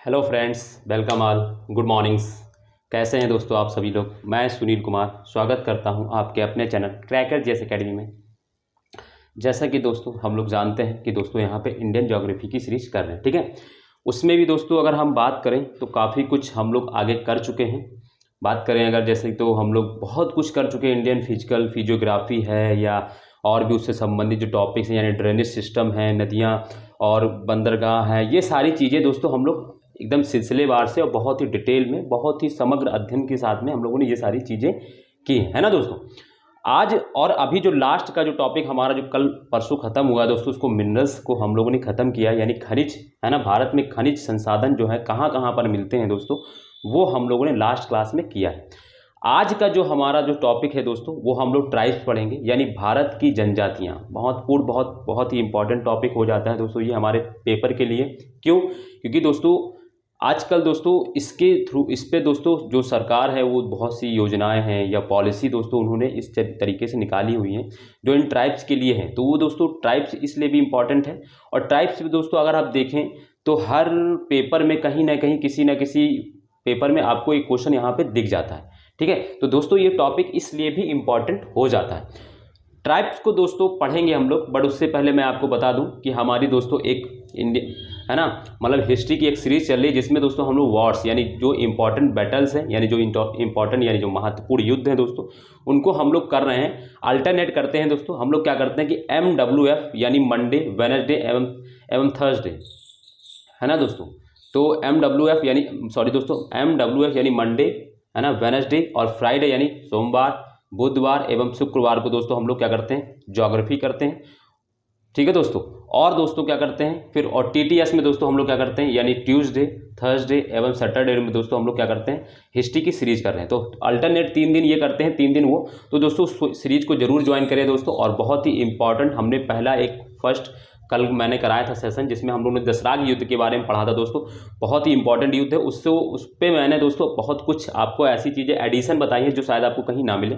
Hello friends, welcome all, good mornings. कैसे हैं दोस्तों आप सभी लोग। मैं सुनील कुमार स्वागत करता हूं आपके अपने चैनल क्रैकर जेएस एकेडमी में। जैसा कि दोस्तों हम लोग जानते हैं कि दोस्तों यहां पे इंडियन ज्योग्राफी की सीरीज कर रहे हैं, ठीक है। उसमें भी दोस्तों अगर हम बात करें तो काफ़ी कुछ हम लोग आगे कर चुके हैं। बात करें अगर जैसे तो हम लोग बहुत कुछ कर चुके हैं। इंडियन फिजियोग्राफी है या और भी उससे संबंधित जो टॉपिक्स हैं, यानी ड्रेनेज सिस्टम है, नदियाँ और बंदरगाह है, ये सारी चीज़ें दोस्तों हम लोग एकदम सिलसिलेवार से और बहुत ही डिटेल में, बहुत ही समग्र अध्ययन के साथ में हम लोगों ने ये सारी चीज़ें की है ना दोस्तों। आज और अभी जो लास्ट का जो टॉपिक हमारा जो कल परसों ख़त्म हुआ दोस्तों, उसको मिनरल्स को हम लोगों ने ख़त्म किया, यानी खनिज है ना। भारत में खनिज संसाधन जो है कहाँ कहाँ पर मिलते हैं दोस्तों, वो हम लोगों ने लास्ट क्लास में किया है। आज का जो हमारा जो टॉपिक है दोस्तों, वो हम लोग ट्राइब्स पढ़ेंगे, यानी भारत की जनजातियाँ। बहुत ही इंपॉर्टेंट टॉपिक हो जाता है दोस्तों ये हमारे पेपर के लिए। क्यों? क्योंकि दोस्तों आजकल दोस्तों इसके थ्रू इस पे दोस्तों जो सरकार है वो बहुत सी योजनाएं हैं या पॉलिसी दोस्तों उन्होंने इस तरीके से निकाली हुई हैं जो इन ट्राइब्स के लिए है। तो वो दोस्तों ट्राइब्स इसलिए भी इम्पॉर्टेंट है। और ट्राइब्स भी दोस्तों अगर आप देखें तो हर पेपर में कहीं ना कहीं किसी न किसी पेपर में आपको एक क्वेश्चन यहाँ पे दिख जाता है, ठीक है। तो दोस्तों ये टॉपिक इसलिए भी इम्पॉर्टेंट हो जाता है। ट्राइब्स को दोस्तों पढ़ेंगे हम लोग, बट उससे पहले मैं आपको बता दूं कि हमारी दोस्तों एक इंडियन है ना, मतलब हिस्ट्री की एक सीरीज चल रही है जिसमें दोस्तों हम लोग वॉर्स यानी जो इंपॉर्टेंट बैटल्स हैं, यानी जो इंपॉर्टेंट यानी जो महत्वपूर्ण युद्ध हैं दोस्तों, उनको हम लोग कर रहे हैं। अल्टरनेट करते हैं दोस्तों। हम लोग क्या करते हैं कि MWF यानी मंडे, वेडनेसडे एवं थर्सडे है ना दोस्तों। तो MWF यानी सॉरी दोस्तों, MWF यानी मंडे है ना, वेडनेसडे और फ्राइडे यानी सोमवार, बुधवार एवं शुक्रवार को दोस्तों हम लोग क्या करते हैं, ज्योग्राफी करते हैं, ठीक है दोस्तों। और दोस्तों क्या करते हैं फिर, और TTS में दोस्तों हम लोग क्या करते हैं, यानी ट्यूसडे, थर्सडे एवं सैटरडे में दोस्तों हम लोग क्या करते हैं, हिस्ट्री की सीरीज कर रहे हैं। तो अल्टरनेट 3 दिन ये करते हैं, 3 दिन वो। तो दोस्तों सीरीज को जरूर ज्वाइन करें दोस्तों। और बहुत ही इंपॉर्टेंट हमने पहला एक फर्स्ट कल मैंने कराया था सेशन जिसमें हम लोगों ने दसराग युद्ध के बारे में पढ़ा था दोस्तों। बहुत ही इंपॉर्टेंट युद्ध है। उससे उस पर मैंने दोस्तों बहुत कुछ आपको ऐसी चीज़ें एडिशन बताई हैं जो शायद आपको कहीं ना मिले।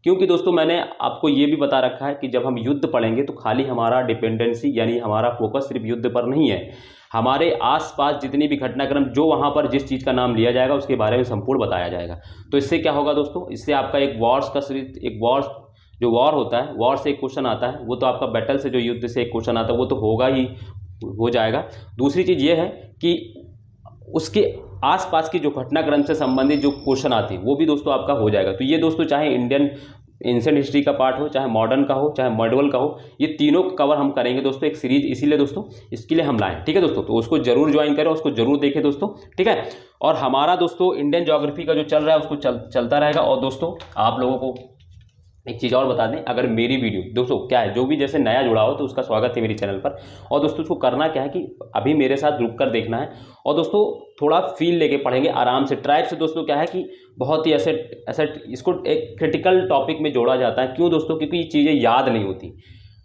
क्योंकि दोस्तों मैंने आपको ये भी बता रखा है कि जब हम युद्ध पढ़ेंगे तो खाली हमारा डिपेंडेंसी यानी हमारा फोकस सिर्फ युद्ध पर नहीं है। हमारे आसपास जितनी भी घटनाक्रम जो वहाँ पर जिस चीज़ का नाम लिया जाएगा उसके बारे में संपूर्ण बताया जाएगा। तो इससे क्या होगा दोस्तों, इससे आपका एक वॉर्स का सीरीज, एक वॉर्स जो वॉर होता है, वॉर से एक क्वेश्चन आता है, वो तो आपका बैटल से जो युद्ध से एक क्वेश्चन आता है वो तो होगा ही, हो जाएगा। दूसरी चीज़ ये है कि उसके आसपास की जो घटनाक्रम से संबंधित जो क्वेश्चन आते हैं वो भी दोस्तों आपका हो जाएगा। तो ये दोस्तों चाहे इंडियन एंशिएंट हिस्ट्री का पार्ट हो, चाहे मॉडर्न का हो, चाहे मॉड्यूल का हो, ये तीनों कवर हम करेंगे दोस्तों एक सीरीज। इसीलिए दोस्तों इसके लिए हम लाएं, ठीक है दोस्तों। तो उसको जरूर ज्वाइन करें, उसको जरूर देखें दोस्तों, ठीक है। और हमारा दोस्तों इंडियन ज्योग्राफी का जो चल रहा है उसको चलता रहेगा। और दोस्तों आप लोगों को एक चीज़ और बता दें, अगर मेरी वीडियो दोस्तों क्या है, जो भी जैसे नया जुड़ा हो तो उसका स्वागत है मेरी चैनल पर। और दोस्तों उसको करना क्या है कि अभी मेरे साथ रुक कर देखना है और दोस्तों थोड़ा फील लेके पढ़ेंगे आराम से। ट्राइब से दोस्तों क्या है कि बहुत ही ऐसे ऐसे इसको एक क्रिटिकल टॉपिक में जोड़ा जाता है। क्यों दोस्तों? क्योंकि ये चीज़ें याद नहीं होती।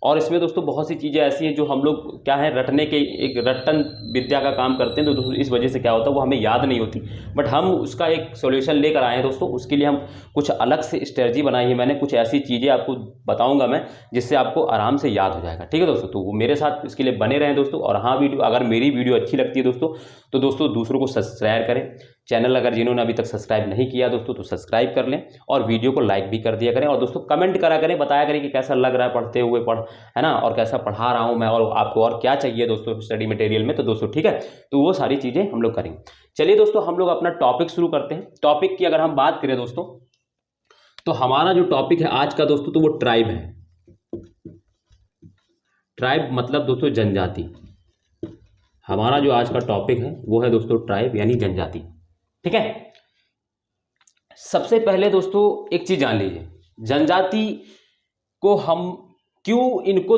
और इसमें दोस्तों बहुत सी चीज़ें ऐसी हैं जो हम लोग क्या है रटने के, एक रट्टन विद्या का काम करते हैं। तो दोस्तों इस वजह से क्या होता है वो हमें याद नहीं होती। बट हम उसका एक सॉल्यूशन लेकर आए हैं दोस्तों। उसके लिए हम कुछ अलग से स्ट्रेटजी बनाई है मैंने, कुछ ऐसी चीज़ें आपको बताऊंगा मैं जिससे आपको आराम से याद हो जाएगा, ठीक है दोस्तों। तो वो मेरे साथ इसके लिए बने रहें दोस्तों। और हाँ, वीडियो अगर मेरी वीडियो अच्छी लगती है दोस्तों तो दोस्तों दूसरों को सब्सक्राइब करें। चैनल अगर जिन्होंने अभी तक सब्सक्राइब नहीं किया दोस्तों तो सब्सक्राइब कर लें और वीडियो को लाइक भी कर दिया करें। और दोस्तों कमेंट करा करें, बताया करें कि कैसा लग रहा है पढ़ते हुए, है ना, और कैसा पढ़ा रहा हूं मैं, और आपको और क्या चाहिए दोस्तों स्टडी मटेरियल में। तो दोस्तों ठीक है, तो वो सारी चीज़ें हम लोग करेंगे। चलिए दोस्तों हम लोग अपना टॉपिक शुरू करते हैं। टॉपिक की अगर हम बात करें दोस्तों तो हमारा जो टॉपिक है आज का दोस्तों तो वो ट्राइब है। ट्राइब मतलब दोस्तों जनजाति। हमारा जो आज का टॉपिक है वो है दोस्तों ट्राइब यानी जनजाति, ठीक है। सबसे पहले दोस्तों एक चीज जान लीजिए, जनजाति को हम क्यों इनको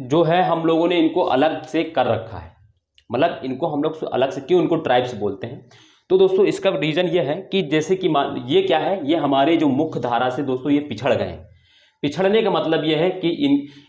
जो है हम लोगों ने इनको अलग से कर रखा है, मतलब इनको हम लोग अलग से क्यों इनको ट्राइब्स बोलते हैं। तो दोस्तों इसका रीजन ये है कि जैसे कि ये क्या है, ये हमारे जो मुख्य धारा से दोस्तों ये पिछड़ गए। पिछड़ने का मतलब ये है कि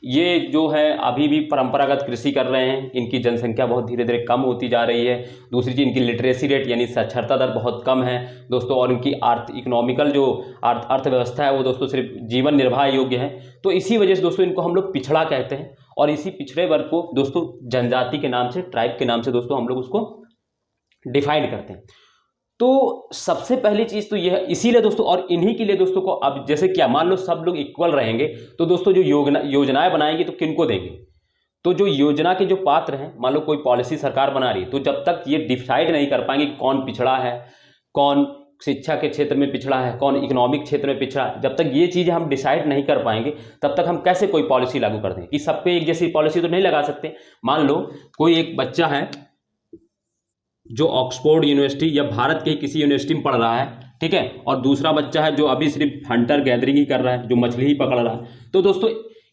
ये जो है अभी भी परंपरागत कृषि कर रहे हैं, इनकी जनसंख्या बहुत धीरे धीरे कम होती जा रही है। दूसरी चीज़ इनकी लिटरेसी रेट यानी साक्षरता दर बहुत कम है दोस्तों। और इनकी इकोनॉमिकल जो अर्थव्यवस्था है वो दोस्तों सिर्फ जीवन निर्वाह योग्य है। तो इसी वजह से दोस्तों इनको हम लोग पिछड़ा कहते हैं। और इसी पिछड़े वर्ग को दोस्तों जनजाति के नाम से, ट्राइब के नाम से दोस्तों हम लोग उसको डिफाइन करते हैं। तो सबसे पहली चीज तो यह है, इसीलिए दोस्तों, और इन्हीं के लिए दोस्तों को अब जैसे क्या मान लो सब लोग इक्वल रहेंगे तो दोस्तों जो योजनाएं बनाएंगे तो किनको देंगे? तो जो योजना के जो पात्र हैं, मान लो कोई पॉलिसी सरकार बना रही है, तो जब तक ये डिसाइड नहीं कर पाएंगे कौन पिछड़ा है, कौन शिक्षा के क्षेत्र में पिछड़ा है, कौन इकोनॉमिक क्षेत्र में पिछड़ा है, जब तक ये चीजें हम डिसाइड नहीं कर पाएंगे तब तक हम कैसे कोई पॉलिसी लागू कर देंगे? कि सब पे एक जैसी पॉलिसी तो नहीं लगा सकते। मान लो कोई एक बच्चा है जो ऑक्सफोर्ड यूनिवर्सिटी या भारत के किसी यूनिवर्सिटी में पढ़ रहा है, ठीक है, और दूसरा बच्चा है जो अभी सिर्फ हंटर गैदरिंग ही कर रहा है, जो मछली ही पकड़ रहा है। तो दोस्तों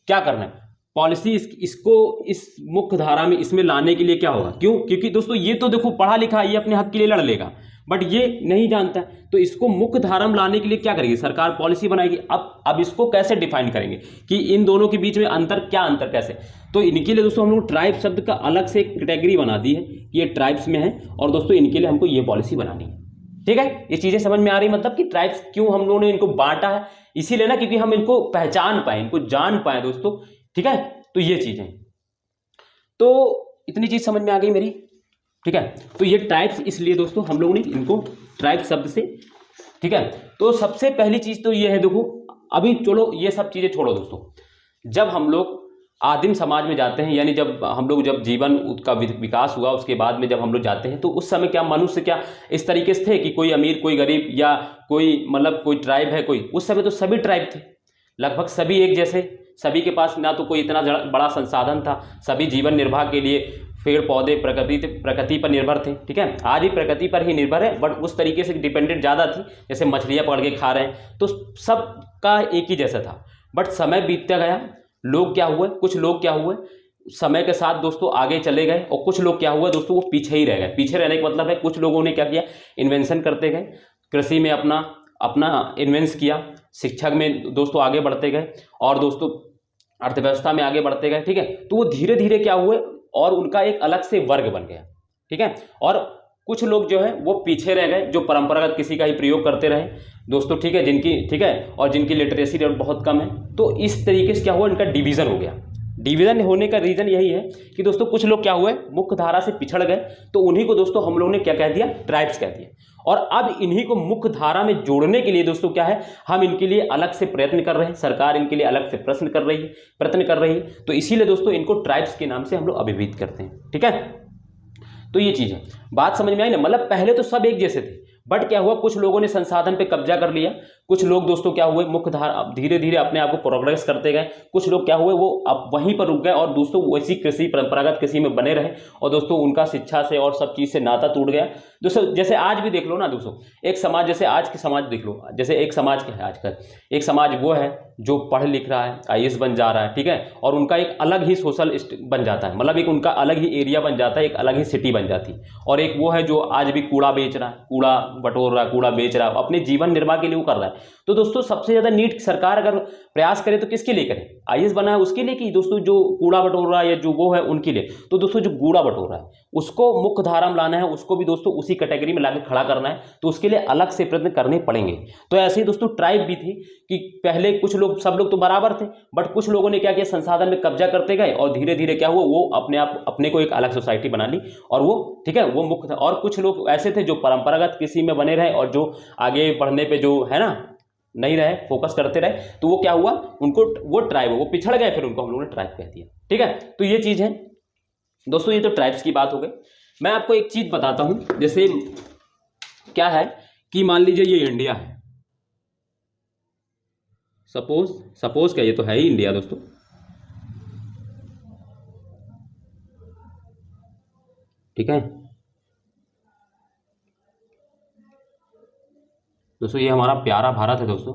क्या करना है? पॉलिसी इसको इस मुख्य धारा में इसमें लाने के लिए क्या होगा? क्यों? क्योंकि दोस्तों ये तो देखो पढ़ा लिखा, ये अपने हक के लिए लड़ लेगा, बट ये नहीं जानता है, तो इसको मुख्य धारा में लाने के लिए क्या करेगी सरकार? पॉलिसी बनाएगी। अब इसको कैसे डिफाइन करेंगे कि इन दोनों के बीच में अंतर, क्या अंतर कैसे? तो इनके लिए दोस्तों हम लोग ट्राइब शब्द का अलग से एक कैटेगरी बना दी है कि ये ट्राइब्स में है, और दोस्तों इनके लिए हमको ये पॉलिसी बनानी है। ठीक है, ये चीजें समझ में आ रही, मतलब कि ट्राइब्स क्यों हम लोगों ने इनको बांटा है, इसीलिए ना, क्योंकि हम इनको पहचान पाए, इनको जान पाए दोस्तों। ठीक है, तो ये चीजें, तो इतनी चीज समझ में आ गई मेरी। ठीक है, तो ये ट्राइब्स इसलिए दोस्तों हम लोगों ने इनको ट्राइब शब्द से, ठीक है। तो सबसे पहली चीज तो ये है, देखो अभी चलो ये सब चीजें छोड़ो दोस्तों, जब हम लोग आदिम समाज में जाते हैं, यानी जब हम लोग जब जीवन का विकास हुआ उसके बाद में जब हम लोग जाते हैं, तो उस समय क्या मनुष्य क्या इस तरीके से थे कि कोई अमीर कोई गरीब, या कोई मतलब कोई ट्राइब है कोई? उस समय तो सभी ट्राइब थे, लगभग सभी एक जैसे, सभी के पास ना तो कोई इतना बड़ा संसाधन था, सभी जीवन निर्वाह के लिए पेड़ पौधे प्रकृति पर निर्भर थे। ठीक है, आज भी प्रकृति पर ही निर्भर है, बट उस तरीके से डिपेंडेंट ज़्यादा थी, जैसे मछलियाँ पकड़ के खा रहे हैं, तो सबका एक ही जैसा था। बट समय बीतता गया, लोग क्या हुए, कुछ लोग क्या हुए समय के साथ दोस्तों आगे चले गए, और कुछ लोग क्या हुआ दोस्तों, वो पीछे ही रह गए। पीछे रहने का मतलब है कुछ लोगों ने क्या किया, इन्वेंशन करते गए, कृषि में अपना इन्वेंस किया, शिक्षा में दोस्तों आगे बढ़ते गए, और दोस्तों अर्थव्यवस्था में आगे बढ़ते गए। ठीक है, तो वो धीरे धीरे क्या हुए, और उनका एक अलग से वर्ग बन गया। ठीक है, और कुछ लोग जो है वो पीछे रह गए, जो परंपरागत कृषि का ही प्रयोग करते रहे दोस्तों। ठीक है, जिनकी, ठीक है, और जिनकी लिटरेसी रेट बहुत कम है। तो इस तरीके से क्या हुआ, इनका डिवीजन हो गया। डिवीजन होने का रीजन यही है कि दोस्तों कुछ लोग क्या हुए, मुख्य धारा से पिछड़ गए, तो उन्हीं को दोस्तों हम लोगों ने क्या कह दिया, ट्राइब्स कह दिया। और अब इन्हीं को मुख्य धारा में जोड़ने के लिए दोस्तों क्या है, हम इनके लिए अलग से प्रयत्न कर रहे हैं, सरकार इनके लिए अलग से प्रयत्न कर रही है। तो इसीलिए दोस्तों इनको ट्राइब्स के नाम से हम लोग अभिहित करते हैं। ठीक है, तो ये चीज है, बात समझ में आई ना? मतलब पहले तो सब एक जैसे थे, बट क्या हुआ, कुछ लोगों ने संसाधन पे कब्जा कर लिया, कुछ लोग दोस्तों क्या हुए, मुख्य धारा धीरे धीरे अपने आप को प्रोग्रेस करते गए, कुछ लोग क्या हुए, वो अब वहीं पर रुक गए, और दोस्तों वैसी कृषि, परंपरागत कृषि में बने रहे, और दोस्तों उनका शिक्षा से और सब चीज से नाता टूट गया। दोस्तों जैसे आज भी देख लो ना दोस्तों, एक समाज, जैसे आज के समाज देख लो, जैसे एक समाज क्या है आजकल, एक समाज वो है जो पढ़ लिख रहा है, आईएएस बन जा रहा है, ठीक है, और उनका एक अलग ही सोशल बन जाता है, मतलब एक उनका अलग ही एरिया बन जाता है, एक अलग ही सिटी बन जाती है। और एक वो है जो आज भी कूड़ा बेच रहा है, कूड़ा बटोर रहा है, कूड़ा बेच रहा है, अपने जीवन निर्वाह के लिए वो कर रहा है। तो दोस्तों सबसे ज्यादा नीट सरकार अगर प्रयास करे तो किसके लिए करे, आईएएस बना है उसके लिए, कि दोस्तों जो कूड़ा बटोर रहा है या जो वो है उनके लिए? तो दोस्तों जो कूड़ा बटोर रहा है उसको मुख्य धारा में लाना है, उसको भी दोस्तों उसी कैटेगरी में लाके खड़ा करना है, तो उसके लिए अलग से प्रयत्न करने पड़ेंगे। तो ऐसे ही दोस्तों ट्राइब भी थी कि पहले कुछ लोग, सब लोग तो बराबर थे, बट कुछ लोगों ने क्या किया, संसाधन में कब्जा करते गए, और धीरे धीरे क्या हुआ, वो अपने को एक अलग सोसाइटी बना ली, और वो, ठीक है, वो मुख्य था। और कुछ लोग ऐसे थे जो परंपरागत कृषि में बने रहे, और जो आगे बढ़ने पे जो है ना नहीं रहे, फोकस करते रहे, तो वो क्या हुआ, उनको वो ट्राइब, वो पिछड़ गए, फिर उनको हम लोगों ने ट्राइब कह दिया। ठीक है, तो ये चीज है दोस्तों, ये तो ट्राइब्स की बात हो गई। मैं आपको एक चीज बताता हूं, जैसे क्या है कि मान लीजिए ये इंडिया है, सपोज क्या, ये तो है ही इंडिया दोस्तों। ठीक है दोस्तों, ये हमारा प्यारा भारत है दोस्तों।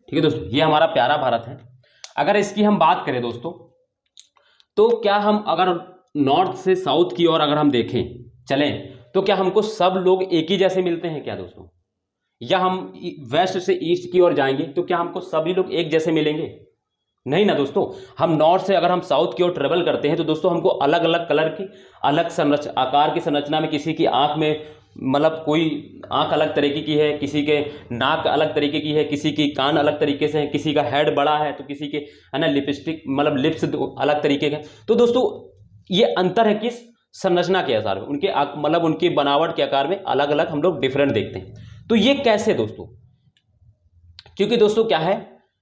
ठीक है दोस्तों, ये हमारा प्यारा भारत है। अगर इसकी हम बात करें दोस्तों, तो क्या हम अगर नॉर्थ से साउथ की ओर अगर हम देखें चलें, तो क्या हमको सब लोग एक ही जैसे मिलते हैं क्या दोस्तों? या हम वेस्ट से ईस्ट की ओर जाएंगे तो क्या हमको सभी लोग एक जैसे मिलेंगे? नहीं ना दोस्तों। हम नॉर्थ से अगर हम साउथ की ओर ट्रेवल करते हैं तो दोस्तों हमको अलग अलग कलर की, अलग आकार की संरचना में, किसी की आंख में मतलब कोई आंख अलग तरीके की है, किसी के नाक अलग तरीके की है, किसी की कान अलग तरीके से है, किसी का हेड बड़ा है तो किसी के है ना लिपस्टिक मतलब लिप्स अलग तरीके के। तो दोस्तों ये अंतर है किस संरचना के आधार में, उनके मतलब उनकी बनावट के आकार में अलग अलग हम लोग डिफरेंट देखते हैं। तो ये कैसे दोस्तों, क्योंकि दोस्तों क्या है,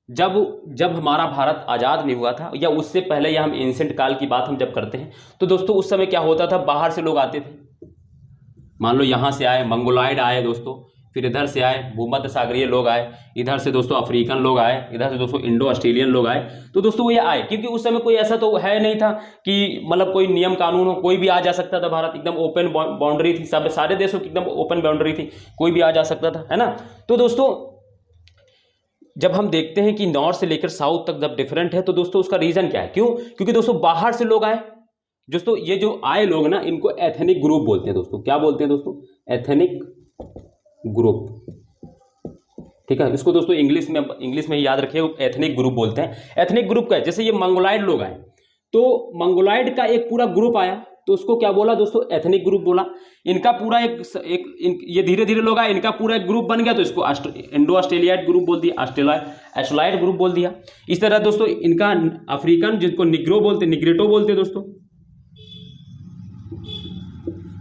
जब जब हमारा भारत आज़ाद नहीं हुआ था या उससे पहले या हम एंशिएंट काल की बात हम जब करते हैं तो दोस्तों उस समय क्या होता था, बाहर से लोग आते थे। मान लो यहाँ से आए मंगोलाइड आए दोस्तों, फिर इधर से आए भूमध्य सागरीय लोग आए, इधर से दोस्तों अफ्रीकन लोग आए, इधर से दोस्तों इंडो ऑस्ट्रेलियन लोग आए। तो दोस्तों ये आए क्योंकि उस समय कोई ऐसा तो है नहीं था कि मतलब कोई नियम कानून हो, कोई भी आ जा सकता था। भारत एकदम ओपन बाउंड्री थी, सब सारे देशों की एकदम ओपन बाउंड्री थी, कोई भी आ जा सकता था, है ना। तो दोस्तों जब हम देखते हैं कि नॉर्थ से लेकर साउथ तक जब डिफरेंट है तो दोस्तों उसका रीजन क्या है, क्यों, क्योंकि दोस्तों बाहर से लोग आए। दोस्तों ये जो आए लोग ना इनको एथनिक ग्रुप बोलते हैं दोस्तों। क्या बोलते हैं दोस्तों, एथनिक ग्रुप, ठीक है। इसको दोस्तों इंग्लिश में ही याद रखिए, एथनिक ग्रुप बोलते हैं। एथनिक ग्रुप का है, जैसे ये मंगोलाइड लोग आए तो मंगोलाइड का एक पूरा ग्रुप आया तो उसको क्या बोला दोस्तों, एथनिक ग्रुप बोला। इनका पूरा ये धीरे धीरे लोग आए, इनका पूरा एक ग्रुप बन गया तो इसको इंडो ऑस्ट्रेलियाइड ग्रुप बोल दिया, ऑस्ट्रेलाइड ग्रुप बोल दिया। इस तरह दोस्तों इनका अफ्रीकन जिनको निग्रो बोलते, निग्रेटो बोलते दोस्तों,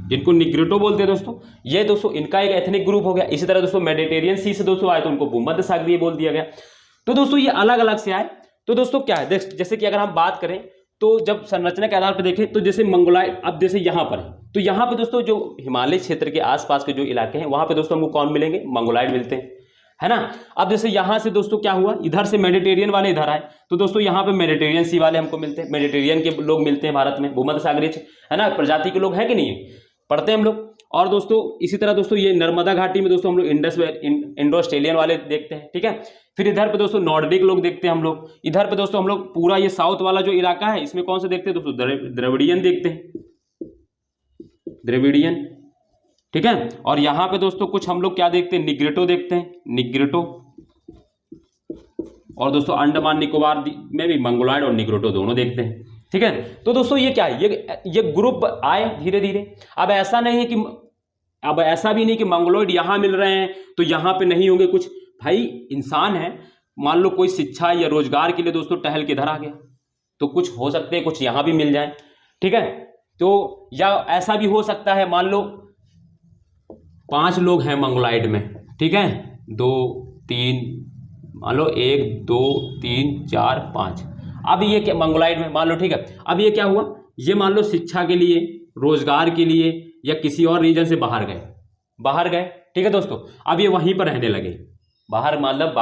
जिनको निग्रेटो बोलते हैं दोस्तों, ये दोस्तों इनका एक एथनिक ग्रुप हो गया। इसी तरह दोस्तों मेडिटेरियन सी से दोस्तों आए तो उनको भूमध्य सागरीय बोल दिया गया। तो दोस्तों ये अलग अलग से आए। तो दोस्तों क्या है, जैसे कि अगर हम बात करें तो जब संरचना के आधार पर देखें तो जैसे मंगोलाइड, अब जैसे यहाँ पर है तो यहाँ पे दोस्तों जो हिमालय क्षेत्र के आसपास के जो इलाके हैं वहां पे दोस्तों हमको कौन मिलेंगे, मंगोलाइड मिलते हैं, है ना। अब जैसे यहाँ से दोस्तों क्या हुआ, इधर से मेडिटेरियन वाले इधर आए तो दोस्तों यहाँ पे मेडिटेरियन सी वाले हमको मिलते हैं, मेडिटेरियन के लोग मिलते हैं भारत में, भूमध्य सागरीय है ना प्रजाति के लोग हैं कि नहीं है, पढ़ते हैं हम लोग। और दोस्तों इसी तरह दोस्तों ये नर्मदा घाटी में दोस्तों हम लोग इंडो ऑस्ट्रेलियन वाले देखते हैं, ठीक है। फिर इधर पे दोस्तों नॉर्डिक लोग देखते हैं हम लोग। इधर पे दोस्तों हम लोग पूरा ये साउथ वाला जो इलाका है इसमें कौन से देखते हैं दोस्तों, द्रविडियन देखते हैं, द्रविडियन, ठीक है। और यहाँ पे दोस्तों कुछ हम लोग क्या देखते हैं, निग्रेटो देखते हैं, निग्रेटो। और दोस्तों अंडमान निकोबार में भी मंगोलाइड और निग्रेटो दोनों देखते हैं, ठीक है। तो दोस्तों ये क्या है, ये ग्रुप आए धीरे धीरे। अब ऐसा नहीं है कि, अब ऐसा भी नहीं कि मंगोलॉइड यहां मिल रहे हैं तो यहां पे नहीं होंगे कुछ। भाई इंसान है, मान लो कोई शिक्षा या रोजगार के लिए दोस्तों टहल के इधर आ गया तो कुछ हो सकते हैं कुछ यहां भी मिल जाए, ठीक है। तो या ऐसा भी हो सकता है, मान लो 5 लोग हैं मंगोलॉइड में, ठीक है, 2 3, मान लो 1 2 3 4 5। अब ये क्या मंगोलॉइड में मान लो, ठीक है। अब ये क्या हुआ, ये मान लो शिक्षा के लिए, रोजगार के लिए या किसी और रीजन से बाहर गए, ठीक है दोस्तों। अब ये वहीं पर रहने लगे, बाहर मतलब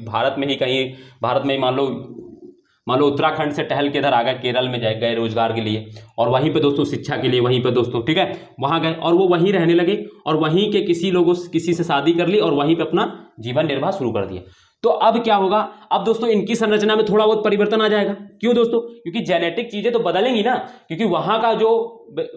भारत में ही कहीं, भारत में ही मान लो उत्तराखंड से टहल के इधर आ गए, केरल में गए रोजगार के लिए और वहीं पे दोस्तों शिक्षा के लिए वहीं पे दोस्तों, ठीक है, वहां गए और वो वहीं रहने लगे और वहीं के किसी से शादी कर ली और वहीं पे अपना जीवन निर्वाह शुरू कर दिया। तो अब क्या होगा, अब दोस्तों इनकी संरचना में थोड़ा बहुत परिवर्तन आ जाएगा। क्यों दोस्तों, क्योंकि जेनेटिक चीजें तो बदलेंगी ना, क्योंकि वहां का जो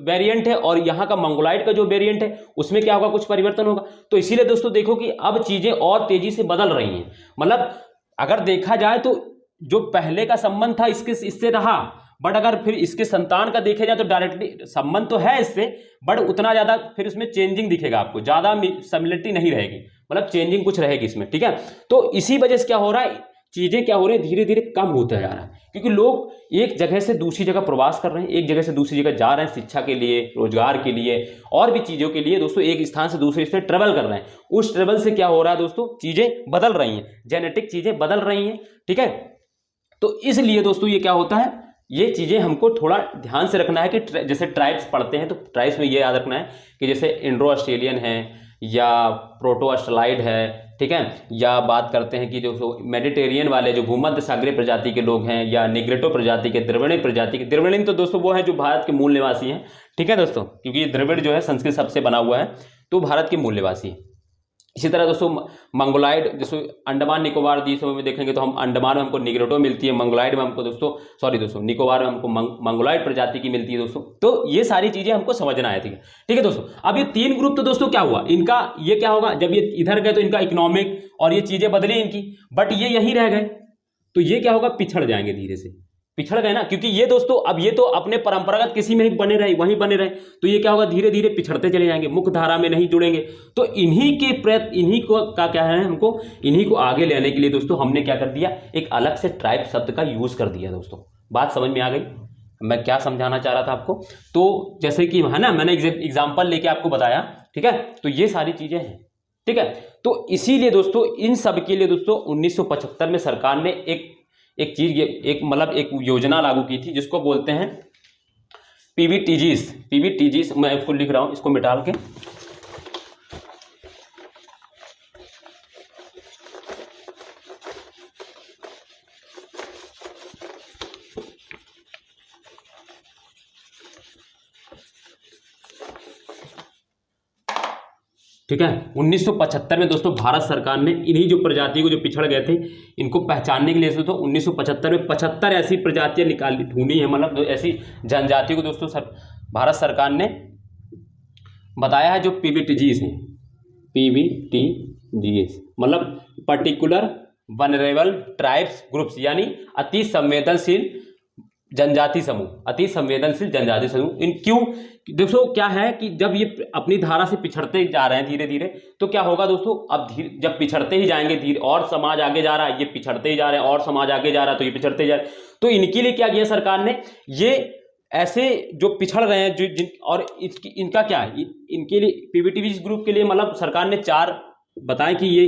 वेरिएंट है और यहाँ का मंगोलॉइड का जो वेरिएंट है उसमें क्या होगा, कुछ परिवर्तन होगा। तो इसीलिए दोस्तों देखो कि अब चीजें और तेजी से बदल रही हैं। मतलब अगर देखा जाए तो जो पहले का संबंध था इससे रहा, बट अगर फिर इसके संतान का देखे जाए तो डायरेक्टली संबंध तो है इससे, बट उतना ज्यादा फिर उसमें चेंजिंग दिखेगा आपको, ज्यादा सिमिलरिटी नहीं रहेगी, मतलब चेंजिंग कुछ रहेगी इसमें, ठीक है। तो इसी वजह से क्या हो रहा है, चीजें क्या हो रही है, धीरे धीरे कम होता जा रहा है, क्योंकि लोग एक जगह से दूसरी जगह प्रवास कर रहे हैं, एक जगह से दूसरी जगह जा रहे हैं, शिक्षा के लिए, रोजगार के लिए और भी चीजों के लिए दोस्तों एक स्थान से दूसरे स्थान ट्रेवल कर रहे हैं। उस ट्रेवल से क्या हो रहा है दोस्तों, चीजें बदल रही हैं, जेनेटिक चीजें बदल रही हैं, ठीक है। तो इसलिए दोस्तों ये क्या होता है, ये चीजें हमको थोड़ा ध्यान से रखना है कि जैसे ट्राइब्स पढ़ते हैं तो ट्राइब्स में ये याद रखना है कि जैसे इंडो ऑस्ट्रेलियन है या प्रोटो ऑस्ट्रेलाइड है, ठीक है, या बात करते हैं कि जो मेडिटेरियन वाले जो भूमध्य सागरीय प्रजाति के लोग हैं या निग्रेटो प्रजाति के, द्रविड़ प्रजाति के, द्रविड़ तो दोस्तों वो है जो भारत के मूल निवासी हैं, ठीक है दोस्तों, क्योंकि द्रविड़ जो है संस्कृत शब्द से बना हुआ है तो भारत के मूल निवासी है। इसी तरह दोस्तों मंगोलॉइड, जैसे अंडमान निकोबार द्वीपों में देखेंगे तो हम अंडमान में हमको निग्रेटो मिलती है, मंगोलॉइड में हमको दोस्तों निकोबार में हमको मंगोलॉइड प्रजाति की मिलती है दोस्तों। तो ये सारी चीजें हमको समझना है, ठीक है दोस्तों। अब ये 3 ग्रुप तो दोस्तों क्या हुआ, इनका ये क्या होगा, जब ये इधर गए तो इनका इकोनॉमिक और ये चीजें बदली इनकी, बट ये यहीं रह गए तो ये क्या होगा, पिछड़ जाएंगे धीरे से, पिछड़ गए ना, क्योंकि ये दोस्तों अब ये तो अपने परंपरागत कृषि में ही बने रहे, वहीं बने रहे, तो ये क्या होगा, धीरे धीरे पिछड़ते चले जाएंगे, मुख्य धारा में नहीं जुड़ेंगे। तो इन्हीं के प्रयत्न, इन्हीं को का क्या है, हमको इन्हीं को आगे लेने के लिए दोस्तों हमने क्या कर दिया, एक अलग से ट्राइब शब्द का यूज कर दिया। दोस्तों बात समझ में आ गई मैं क्या समझाना चाह रहा था आपको? तो जैसे कि है ना, मैंने एग्जाम्पल लेके आपको बताया, ठीक है, तो ये सारी चीजें हैं, ठीक है। तो इसीलिए दोस्तों इन सब के लिए दोस्तों 1975 में सरकार ने एक चीज, एक मतलब एक योजना लागू की थी जिसको बोलते हैं पीवीटीजीज। मैं इसको लिख रहा हूं, इसको मिटा के, ठीक है। 1975 में दोस्तों भारत सरकार ने इन्हीं जो प्रजातियों को जो पिछड़ गए थे इनको पहचानने के लिए दोस्तों 1975 में 75 ऐसी प्रजातियां निकाली, ढूंढी है, मतलब ऐसी जनजातियों को दोस्तों भारत सरकार ने बताया है जो पीवीटीजीज हैं, पीवीटीजीज मतलब पर्टिकुलर वनरेबल ट्राइब्स ग्रुप्स, यानी अति संवेदनशील जनजाति समूह, अति संवेदनशील जनजाति समूह। इन क्यों दोस्तों क्या है कि जब ये अपनी धारा से पिछड़ते जा रहे हैं धीरे धीरे, तो क्या होगा दोस्तों, अब जब पिछड़ते ही जाएंगे धीरे, और समाज आगे जा रहा है, ये पिछड़ते ही जा रहे हैं, और समाज आगे जा रहा है तो ये पिछड़ते जा रहे हैं। तो इनके लिए क्या किया सरकार ने, ये ऐसे जो पिछड़ रहे हैं जो और इनका क्या है, इनके लिए पीवीटीजीज ग्रुप के लिए मतलब सरकार ने 4 बताए कि ये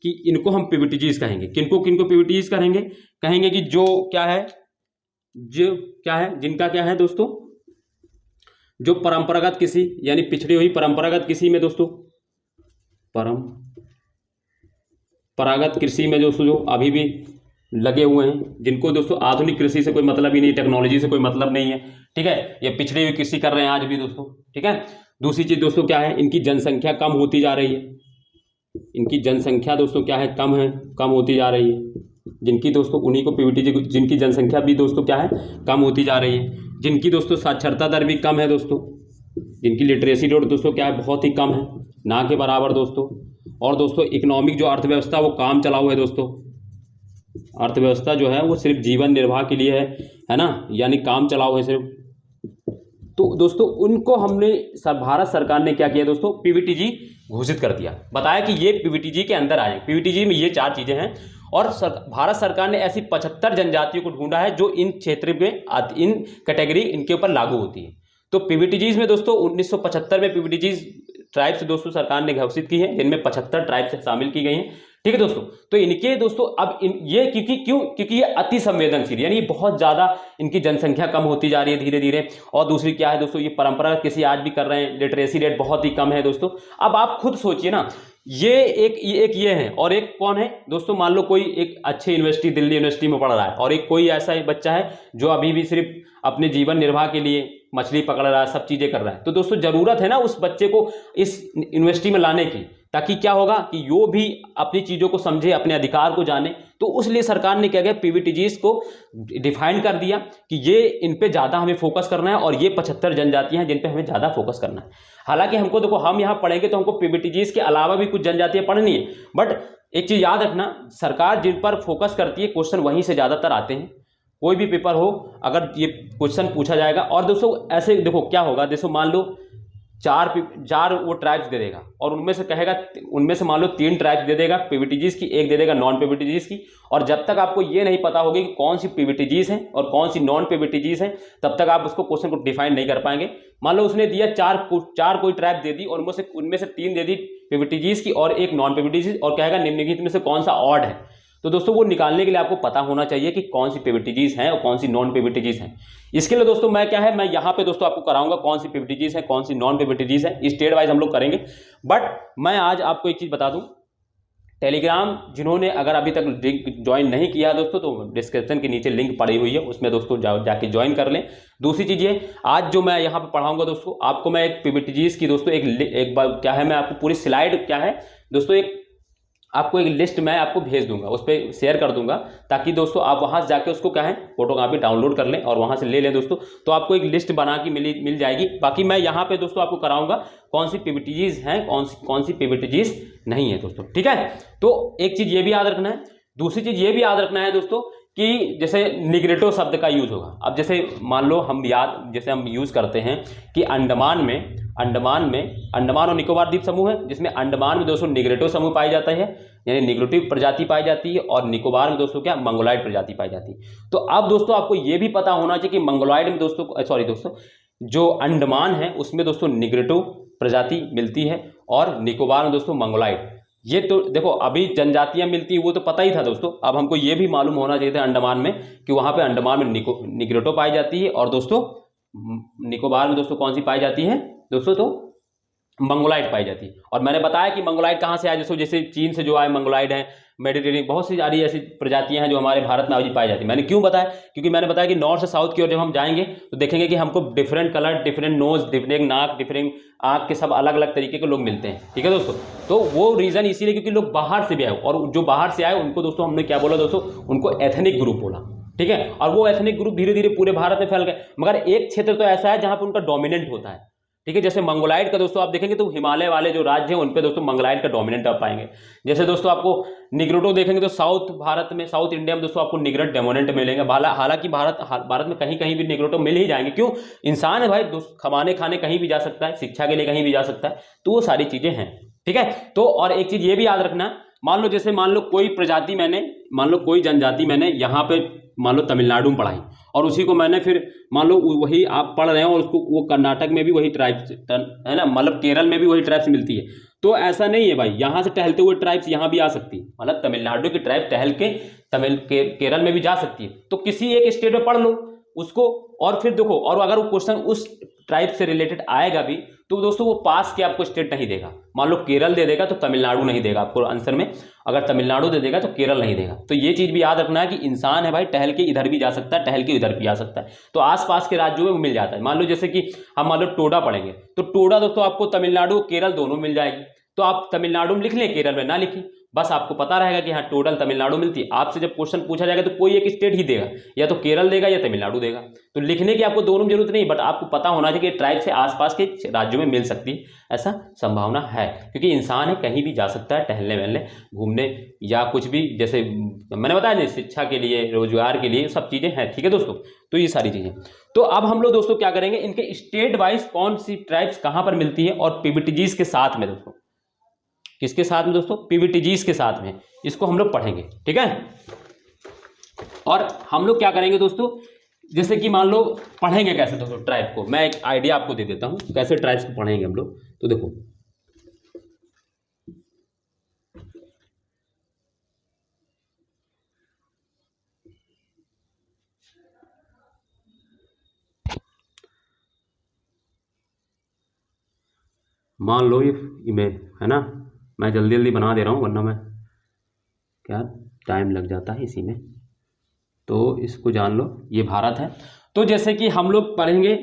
कि इनको हम पीवीटीजीज कहेंगे। किनको किनको पीवीटीजीज कहेंगे, कहेंगे कि जो क्या है, जो क्या है, जिनका क्या है दोस्तों, जो परंपरागत कृषि यानी पिछड़ी हुई परंपरागत कृषि में दोस्तों, परंपरागत कृषि में दोस्तों जो अभी भी लगे हुए हैं, जिनको दोस्तों आधुनिक कृषि से कोई मतलब ही नहीं, टेक्नोलॉजी से कोई मतलब नहीं है, ठीक है, ये पिछड़ी हुई कृषि कर रहे हैं आज भी दोस्तों, ठीक है। दूसरी चीज दोस्तों क्या है, इनकी जनसंख्या कम होती जा रही है, इनकी जनसंख्या दोस्तों क्या है, कम होती जा रही है, जिनकी दोस्तों उन्हीं को पीवीटीजी, जिनकी जनसंख्या भी दोस्तों क्या है, कम होती जा रही है, जिनकी दोस्तों साक्षरता दर भी कम है दोस्तों, जिनकी लिटरेसी रेट दोस्तों क्या है, बहुत ही कम है, ना के बराबर दोस्तों। और दोस्तों इकोनॉमिक जो अर्थव्यवस्था वो काम चलाऊ है दोस्तों, अर्थव्यवस्था जो है वो सिर्फ जीवन निर्वाह के लिए है ना, यानी काम चलाऊ है सिर्फ। तो दोस्तों उनको हमने भारत सरकार ने क्या किया दोस्तों, पीवीटीजी घोषित कर दिया, बताया कि ये पीवीटीजी के अंदर आए। पीवीटीजी में ये 4 चीजें हैं, और भारत सरकार ने ऐसी 75 जनजातियों को ढूंढा है जो इन क्षेत्र में, इन कैटेगरी इनके ऊपर लागू होती है। तो पीवीटीजीज में दोस्तों 1975 में पीवीटीजीज ट्राइब्स दोस्तों सरकार ने घोषित की है, जिनमें 75 ट्राइब्स शामिल की गई हैं, ठीक है दोस्तों। तो इनके दोस्तों अब ये क्योंकि ये अति संवेदनशील, यानी बहुत ज्यादा इनकी जनसंख्या कम होती जा रही है धीरे धीरे। और दूसरी क्या है दोस्तों, ये परंपरागत कृषि आज भी कर रहे हैं, लिटरेसी रेट बहुत ही कम है दोस्तों। अब आप खुद सोचिए ना, ये एक ये है, और एक कौन है दोस्तों, मान लो कोई एक अच्छे यूनिवर्सिटी, दिल्ली यूनिवर्सिटी में पढ़ रहा है, और एक कोई ऐसा बच्चा है जो अभी भी सिर्फ अपने जीवन निर्वाह के लिए मछली पकड़ रहा है, सब चीजें कर रहा है। तो दोस्तों जरूरत है ना उस बच्चे को इस यूनिवर्सिटी में लाने की, ताकि क्या होगा कि यो भी अपनी चीजों को समझे, अपने अधिकार को जाने। तो उसलिए सरकार ने क्या किया, पीवीटीजीज को डिफाइन कर दिया कि ये इन पे ज्यादा हमें फोकस करना है, और ये 75 जनजातियां हैं जिन पे हमें ज्यादा फोकस करना है। हालांकि हमको देखो, हम यहाँ पढ़ेंगे तो हमको पीवीटीजीज के अलावा भी कुछ जनजातियां पढ़नी है, बट एक चीज याद रखना, सरकार जिन पर फोकस करती है क्वेश्चन वहीं से ज्यादातर आते हैं। कोई भी पेपर हो, अगर ये क्वेश्चन पूछा जाएगा, और दोस्तों ऐसे देखो क्या होगा, देखो मान लो 4 वो ट्राइब्स दे देगा, और उनमें से कहेगा, उनमें से मान लो 3 ट्राइब्स दे देगा पीवीटीजीज की, 1 दे देगा नॉन पीवीटीजीज की। और जब तक आपको ये नहीं पता होगी कि कौन सी पीवीटीजीज हैं और कौन सी नॉन पीवीटीजीज हैं, तब तक आप उसको क्वेश्चन को डिफाइन नहीं कर पाएंगे। मान लो उसने दिया 4 कोई ट्राइब दे दी, और उनमें से 3 दे दी पीवीटीजीज की और 1 नॉन पीवीटीजीज, और कहेगा निम्नलिखित में से कौन सा ऑड है। तो दोस्तों वो निकालने के लिए आपको पता होना चाहिए कि कौन सी पीवीटीजीज हैं और कौन सी नॉन पीवीटीजीज हैं। इसके लिए दोस्तों मैं क्या है, मैं यहाँ पे दोस्तों आपको कराऊंगा कौन सी पीवीटीजीज है, कौन सी नॉन पीवीटीजीज है, स्टेट वाइज हम लोग करेंगे। बट मैं आज आपको एक चीज बता दूं, टेलीग्राम जिन्होंने अगर अभी तक ज्वाइन नहीं किया दोस्तों, तो डिस्क्रिप्शन के नीचे लिंक पड़ी हुई है, उसमें दोस्तों जाके ज्वाइन कर लें। दूसरी चीज ये, आज जो मैं यहाँ पे पढ़ाऊंगा दोस्तों, आपको मैं एक पीवीटीजीज की दोस्तों एक बार क्या है, मैं आपको पूरी स्लाइड क्या है दोस्तों, आपको एक लिस्ट मैं आपको भेज दूंगा, उस पर शेयर कर दूंगा, ताकि दोस्तों आप वहां से जाके उसको क्या है, फोटो कॉपी डाउनलोड कर लें और वहां से ले लें दोस्तों। तो आपको एक लिस्ट बना के मिल जाएगी। बाकी मैं यहाँ पे दोस्तों आपको कराऊंगा कौन सी पीवीटीजीज हैं, कौन सी पीवीटीजीज नहीं है दोस्तों, ठीक है। तो एक चीज ये भी याद रखना है। दूसरी चीज ये भी याद रखना है दोस्तों कि जैसे निग्रेटो शब्द का यूज होगा। अब जैसे मान लो हम जैसे हम यूज करते हैं कि अंडमान और निकोबार द्वीप समूह है, जिसमें अंडमान में दोस्तों निग्रेटो समूह पाई जाता है, यानी निग्रेटिव प्रजाति पाई जाती है, और निकोबार में दोस्तों क्या मंगोलॉयड प्रजाति पाई जाती है। तो अब दोस्तों आपको यह भी पता होना चाहिए कि मंगोलॉयड में दोस्तों जो अंडमान है उसमें दोस्तों निग्रेटो प्रजाति मिलती है, और निकोबार में दोस्तों मंगोलॉयड। ये तो देखो अभी जनजातियां मिलती है वो तो पता ही था दोस्तों, अब हमको ये भी मालूम होना चाहिए था अंडमान में कि वहां पे अंडमान में निग्रेटो पाई जाती है, और दोस्तों निकोबार में दोस्तों कौन सी पाई जाती है दोस्तों, तो मंगोलॉयड पाई जाती है। और मैंने बताया कि मंगोलॉयड कहाँ से आया, जैसे चीन से जो आए मंगोलॉयड है, मेडिटेरियन बहुत सी सारी ऐसी प्रजातियां हैं जो हमारे भारत में अभी पाई जाती है। मैंने क्यों बताया, क्योंकि मैंने बताया कि नॉर्थ से साउथ की ओर जब हम जाएंगे तो देखेंगे कि हमको different colour, different nose, different नाक, डिफरेंट आँख के सब अलग अलग तरीके के लोग मिलते हैं। ठीक है दोस्तों, तो वो रीजन इसीलिए क्योंकि लोग बाहर से भी आए, और जो बाहर से आए उनको दोस्तों हमने क्या बोला दोस्तों, उनको एथनिक ग्रुप बोला। ठीक है, और वो एथनिक ग्रुप धीरे धीरे पूरे भारत में फैल गए, मगर एक क्षेत्र तो ऐसा है जहां पर उनका डोमिनेंट होता है। ठीक है, जैसे मंगोलॉयड का दोस्तों आप देखेंगे तो हिमालय वाले जो राज्य हैं उन पे दोस्तों मंगोलॉयड का डोमिनेंट आप पाएंगे। जैसे दोस्तों आपको निग्रोटो देखेंगे तो साउथ भारत में, साउथ इंडिया में दोस्तों आपको निग्रट डोमिनेंट मिलेंगे। हालांकि भारत में कहीं कहीं भी निग्रोटो मिल ही जाएंगे, क्यों, इंसान है भाई, कमाने खाने कहीं भी जा सकता है, शिक्षा के लिए कहीं भी जा सकता है, तो वो सारी चीजें हैं। ठीक है, तो और एक चीज ये भी याद रखना, मान लो कोई प्रजाति मैंने, मान लो कोई जनजाति मैंने यहाँ पे मान लो तमिलनाडु में पढ़ाई, और उसी को मैंने फिर मान लो वही आप पढ़ रहे हो और उसको वो कर्नाटक में भी वही ट्राइब्स है ना, मतलब केरल में भी वही ट्राइब्स मिलती है। तो ऐसा नहीं है भाई, यहाँ से टहलते हुए ट्राइब्स यहाँ भी आ सकती है, मतलब तमिलनाडु की ट्राइब टहल के केरल में भी जा सकती है। तो किसी एक स्टेट में पढ़ लो उसको, और फिर देखो, और अगर वो क्वेश्चन उस ट्राइब से रिलेटेड आएगा भी तो दोस्तों वो पास के आपको स्टेट नहीं देगा। मान लो केरल दे देगा तो तमिलनाडु नहीं देगा आपको आंसर में, अगर तमिलनाडु दे देगा तो केरल नहीं देगा। तो ये चीज भी याद रखना है कि इंसान है भाई, टहल के इधर भी जा सकता है, टहल के इधर भी आ सकता है, तो आसपास के राज्यों में वो मिल जाता है। मान लो जैसे कि हम मान लो टोडा पढ़ेंगे, तो टोडा दोस्तों आपको तमिलनाडु केरल दोनों मिल जाएगी, तो आप तमिलनाडु में लिख लें, केरल में ना लिखें, बस आपको पता रहेगा कि हाँ टोटल तमिलनाडु मिलती है। आपसे जब क्वेश्चन पूछा जाएगा तो कोई एक स्टेट ही देगा, या तो केरल देगा या तमिलनाडु देगा, तो लिखने की आपको दोनों जरूरत नहीं, बट आपको पता होना चाहिए कि ट्राइब से आसपास के राज्यों में मिल सकती है, ऐसा संभावना है, क्योंकि इंसान है कहीं भी जा सकता है, टहलने वहलने घूमने या कुछ भी, जैसे मैंने बताया नहीं, शिक्षा के लिए, रोजगार के लिए, सब चीजें हैं। ठीक है दोस्तों, तो ये सारी चीजें। तो अब हम लोग दोस्तों क्या करेंगे, इनके स्टेट वाइज कौन सी ट्राइब्स कहां पर मिलती है, और पीवीटीजीज के साथ में दोस्तों, किसके साथ में दोस्तों, पीवीटीजीज के साथ में, इसको हम लोग पढ़ेंगे। ठीक है, और हम लोग क्या करेंगे दोस्तों, जैसे कि मान लो पढ़ेंगे कैसे दोस्तों ट्राइब को, मैं एक आइडिया आपको दे देता हूं कैसे ट्राइब्स को पढ़ेंगे हम लोग। तो देखो मान लो ये इमेज है ना, मैं जल्दी जल्दी बना दे रहा हूँ वरना मैं क्या टाइम लग जाता है इसी में, तो इसको जान लो ये भारत है। तो जैसे कि हम लोग पढ़ेंगे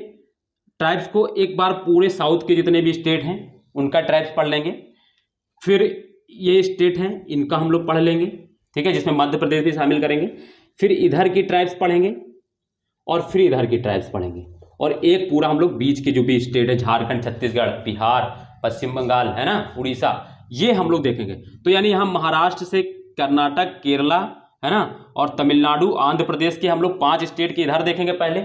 ट्राइब्स को, एक बार पूरे साउथ के जितने भी स्टेट हैं उनका ट्राइब्स पढ़ लेंगे, फिर ये स्टेट हैं इनका हम लोग पढ़ लेंगे, ठीक है, जिसमें मध्य प्रदेश भी शामिल करेंगे, फिर इधर की ट्राइब्स पढ़ेंगे, और फिर इधर की ट्राइब्स पढ़ेंगे, और एक पूरा हम लोग बीच के जो भी स्टेट है, झारखंड, छत्तीसगढ़, बिहार, पश्चिम बंगाल है ना, उड़ीसा, ये हम लोग देखेंगे। तो यानी हम महाराष्ट्र से कर्नाटक, केरला है ना, और तमिलनाडु, आंध्र प्रदेश के हम लोग 5 स्टेट के इधर देखेंगे पहले,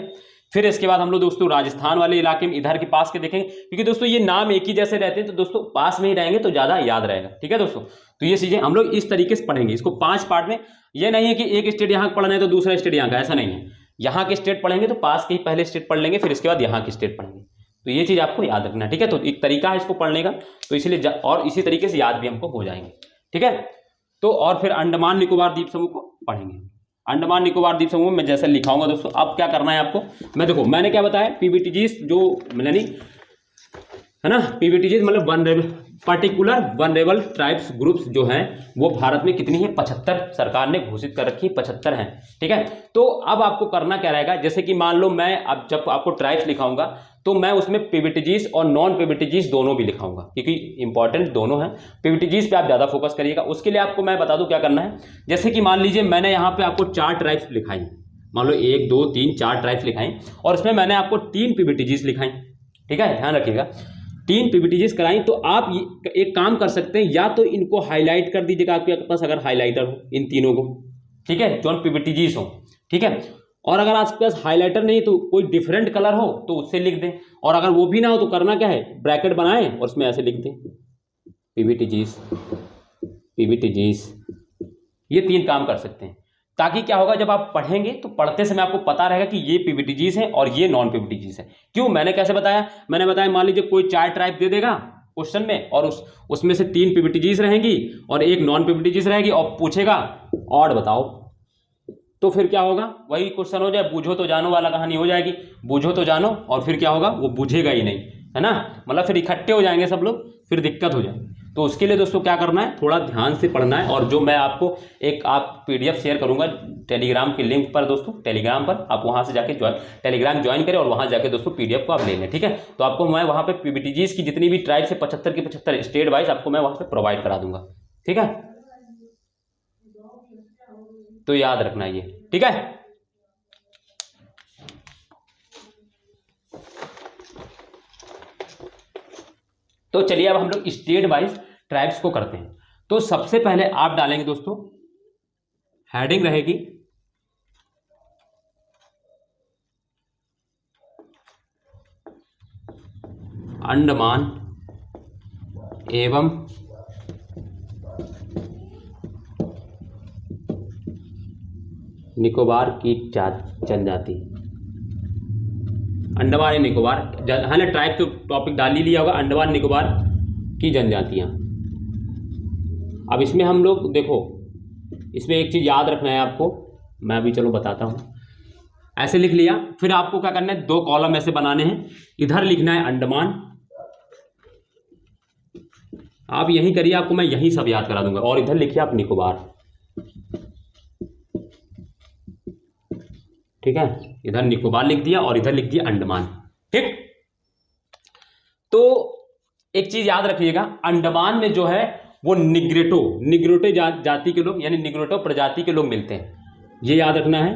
फिर इसके बाद हम लोग दोस्तों राजस्थान वाले इलाके में इधर के पास के देखेंगे, क्योंकि दोस्तों ये नाम एक ही जैसे रहते हैं तो दोस्तों पास में ही रहेंगे तो ज़्यादा याद रहेगा। ठीक है दोस्तों, तो ये चीज़ें हम लोग इस तरीके से पढ़ेंगे, इसको 5 पार्ट में। ये नहीं है कि एक स्टेट यहाँ पढ़ना है तो दूसरा स्टेट यहाँ का, ऐसा नहीं है। यहाँ के स्टेट पढ़ेंगे तो पास के ही पहले स्टेट पढ़ लेंगे, फिर इसके बाद यहाँ के स्टेट पढ़ेंगे, तो ये चीज़ आपको याद रखना। ठीक है, तो एक तरीका है इसको पढ़ने का, तो इसलिए और इसी तरीके से याद भी हमको हो जाएंगे। ठीक है, तो और फिर अंडमान निकोबार द्वीप समूह को पढ़ेंगे। अंडमान निकोबार द्वीप समूह में जैसे लिखाऊंगा दोस्तों, अब क्या करना है आपको, मैं देखो मैंने क्या बताया, पीवीटीजीज जो यानी है ना, पीवीटीजीज मतलब पर्टिकुलर वनरेबल ट्राइब्स ग्रुप्स जो हैं वो भारत में कितनी है, 75 सरकार ने घोषित कर रखी, 75 हैं। ठीक है, तो अब आपको करना क्या रहेगा, जैसे कि मान लो मैं अब जब आपको ट्राइब्स लिखाऊंगा तो मैं उसमें पीवीटीजीज और नॉन पीवीटीजीज दोनों भी लिखाऊंगा, क्योंकि इंपॉर्टेंट दोनों हैं। पीवीटीजीज पे आप ज़्यादा फोकस करिएगा। उसके लिए आपको मैं बता दूं क्या करना है, जैसे कि मान लीजिए मैंने यहाँ पे आपको 4 ट्राइब्स लिखाई, मान लो 1 2 3 4 ट्राइब्स लिखाई, और इसमें मैंने आपको 3 पीवीटीजीज लिखाई। ठीक है, ध्यान रखिएगा, 3 पीवीटीजीज कराई, तो आप एक काम कर सकते हैं, या तो इनको हाईलाइट कर दीजिएगा आपके पास अगर हाईलाइटर हो इन तीनों को, ठीक है, जॉन पीवीटीजीज हो, ठीक है। और अगर आपके पास हाइलाइटर नहीं तो कोई डिफरेंट कलर हो तो उससे लिख दें, और अगर वो भी ना हो तो करना क्या है, ब्रैकेट बनाएं और उसमें ऐसे लिख दें पीवीटीजीज, पीवीटीजीज। ये 3 काम कर सकते हैं, ताकि क्या होगा, जब आप पढ़ेंगे तो पढ़ते समय आपको पता रहेगा कि ये पीवीटीजीज है और ये नॉन पीवीटीजीज है। क्यों, मैंने कैसे बताया, मैंने बताया मान लीजिए कोई 4 टाइप दे देगा क्वेश्चन में, और उसमें से 3 पीवीटीजीज रहेंगी और एक नॉन पीवीटीजीज रहेगी, और पूछेगा ऑड बताओ, तो फिर क्या होगा, वही क्वेश्चन हो जाए, बूझो तो जानो वाला कहानी हो जाएगी। बूझो तो जानो, और फिर क्या होगा, वो बूझेगा ही नहीं, है ना, मतलब फिर इकट्ठे हो जाएंगे सब लोग, फिर दिक्कत हो जाएगी। तो उसके लिए दोस्तों क्या करना है, थोड़ा ध्यान से पढ़ना है। और जो मैं आपको एक आप पीडीएफ शेयर करूंगा टेलीग्राम की लिंक पर दोस्तों, टेलीग्राम पर आप वहां से जाके टेलीग्राम ज्वाइन करें और वहां जाके दोस्तों पीडीएफ को आप ले लें, ठीक है। तो आपको मैं वहां पे पीवीटीजीज की जितनी भी ट्राइब से 75 की 75 स्टेट वाइज आपको मैं वहां पे प्रोवाइड करा दूंगा, ठीक है। तो याद रखना ये, ठीक है। तो चलिए अब हम लोग स्टेट वाइज ट्राइब्स को करते हैं। तो सबसे पहले आप डालेंगे दोस्तों, हेडिंग रहेगी अंडमान एवं निकोबार की जनजाति, अंडमान एवं निकोबार, है ना, ट्राइब तो टॉपिक डाल ही लिया होगा, अंडमान निकोबार की जनजातियां। अब इसमें हम लोग देखो, इसमें एक चीज़ याद रखना है आपको, मैं भी चलो बताता हूँ। ऐसे लिख लिया, फिर आपको क्या करना है, 2 कॉलम ऐसे बनाने हैं, इधर लिखना है अंडमान, आप यहीं करिए, आपको मैं यहीं सब याद करा दूंगा, और इधर लिखिए आप निकोबार, ठीक है, इधर निकोबार लिख दिया और इधर लिख दिया अंडमान, ठीक। तो एक चीज याद रखिएगा, अंडमान में जो है वो निग्रोटे जाति के लोग, यानी निग्रोटो प्रजाति के लोग मिलते हैं, ये याद रखना है,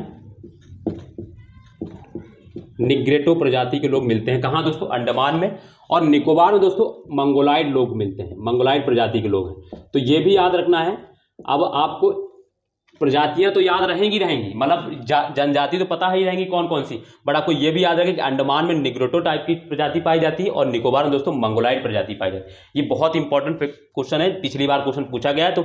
निग्रोटो प्रजाति के लोग मिलते हैं। कहाँ दोस्तों, अंडमान में। और निकोबार में दोस्तों मंगोलाइड लोग मिलते हैं, मंगोलाइड प्रजाति के लोग हैं, तो ये भी याद रखना है। अब आपको प्रजातियां तो याद रहेंगी, मतलब जनजाति तो पता ही रहेंगी कौन कौन सी, बट आपको ये भी याद रखें कि अंडमान में निग्रोटो टाइप की प्रजाति पाई जाती है और निकोबार में दोस्तों मंगोलाइड प्रजाति पाई जाती है। ये बहुत इंपॉर्टेंट क्वेश्चन है, पिछली बार क्वेश्चन पूछा गया है, तो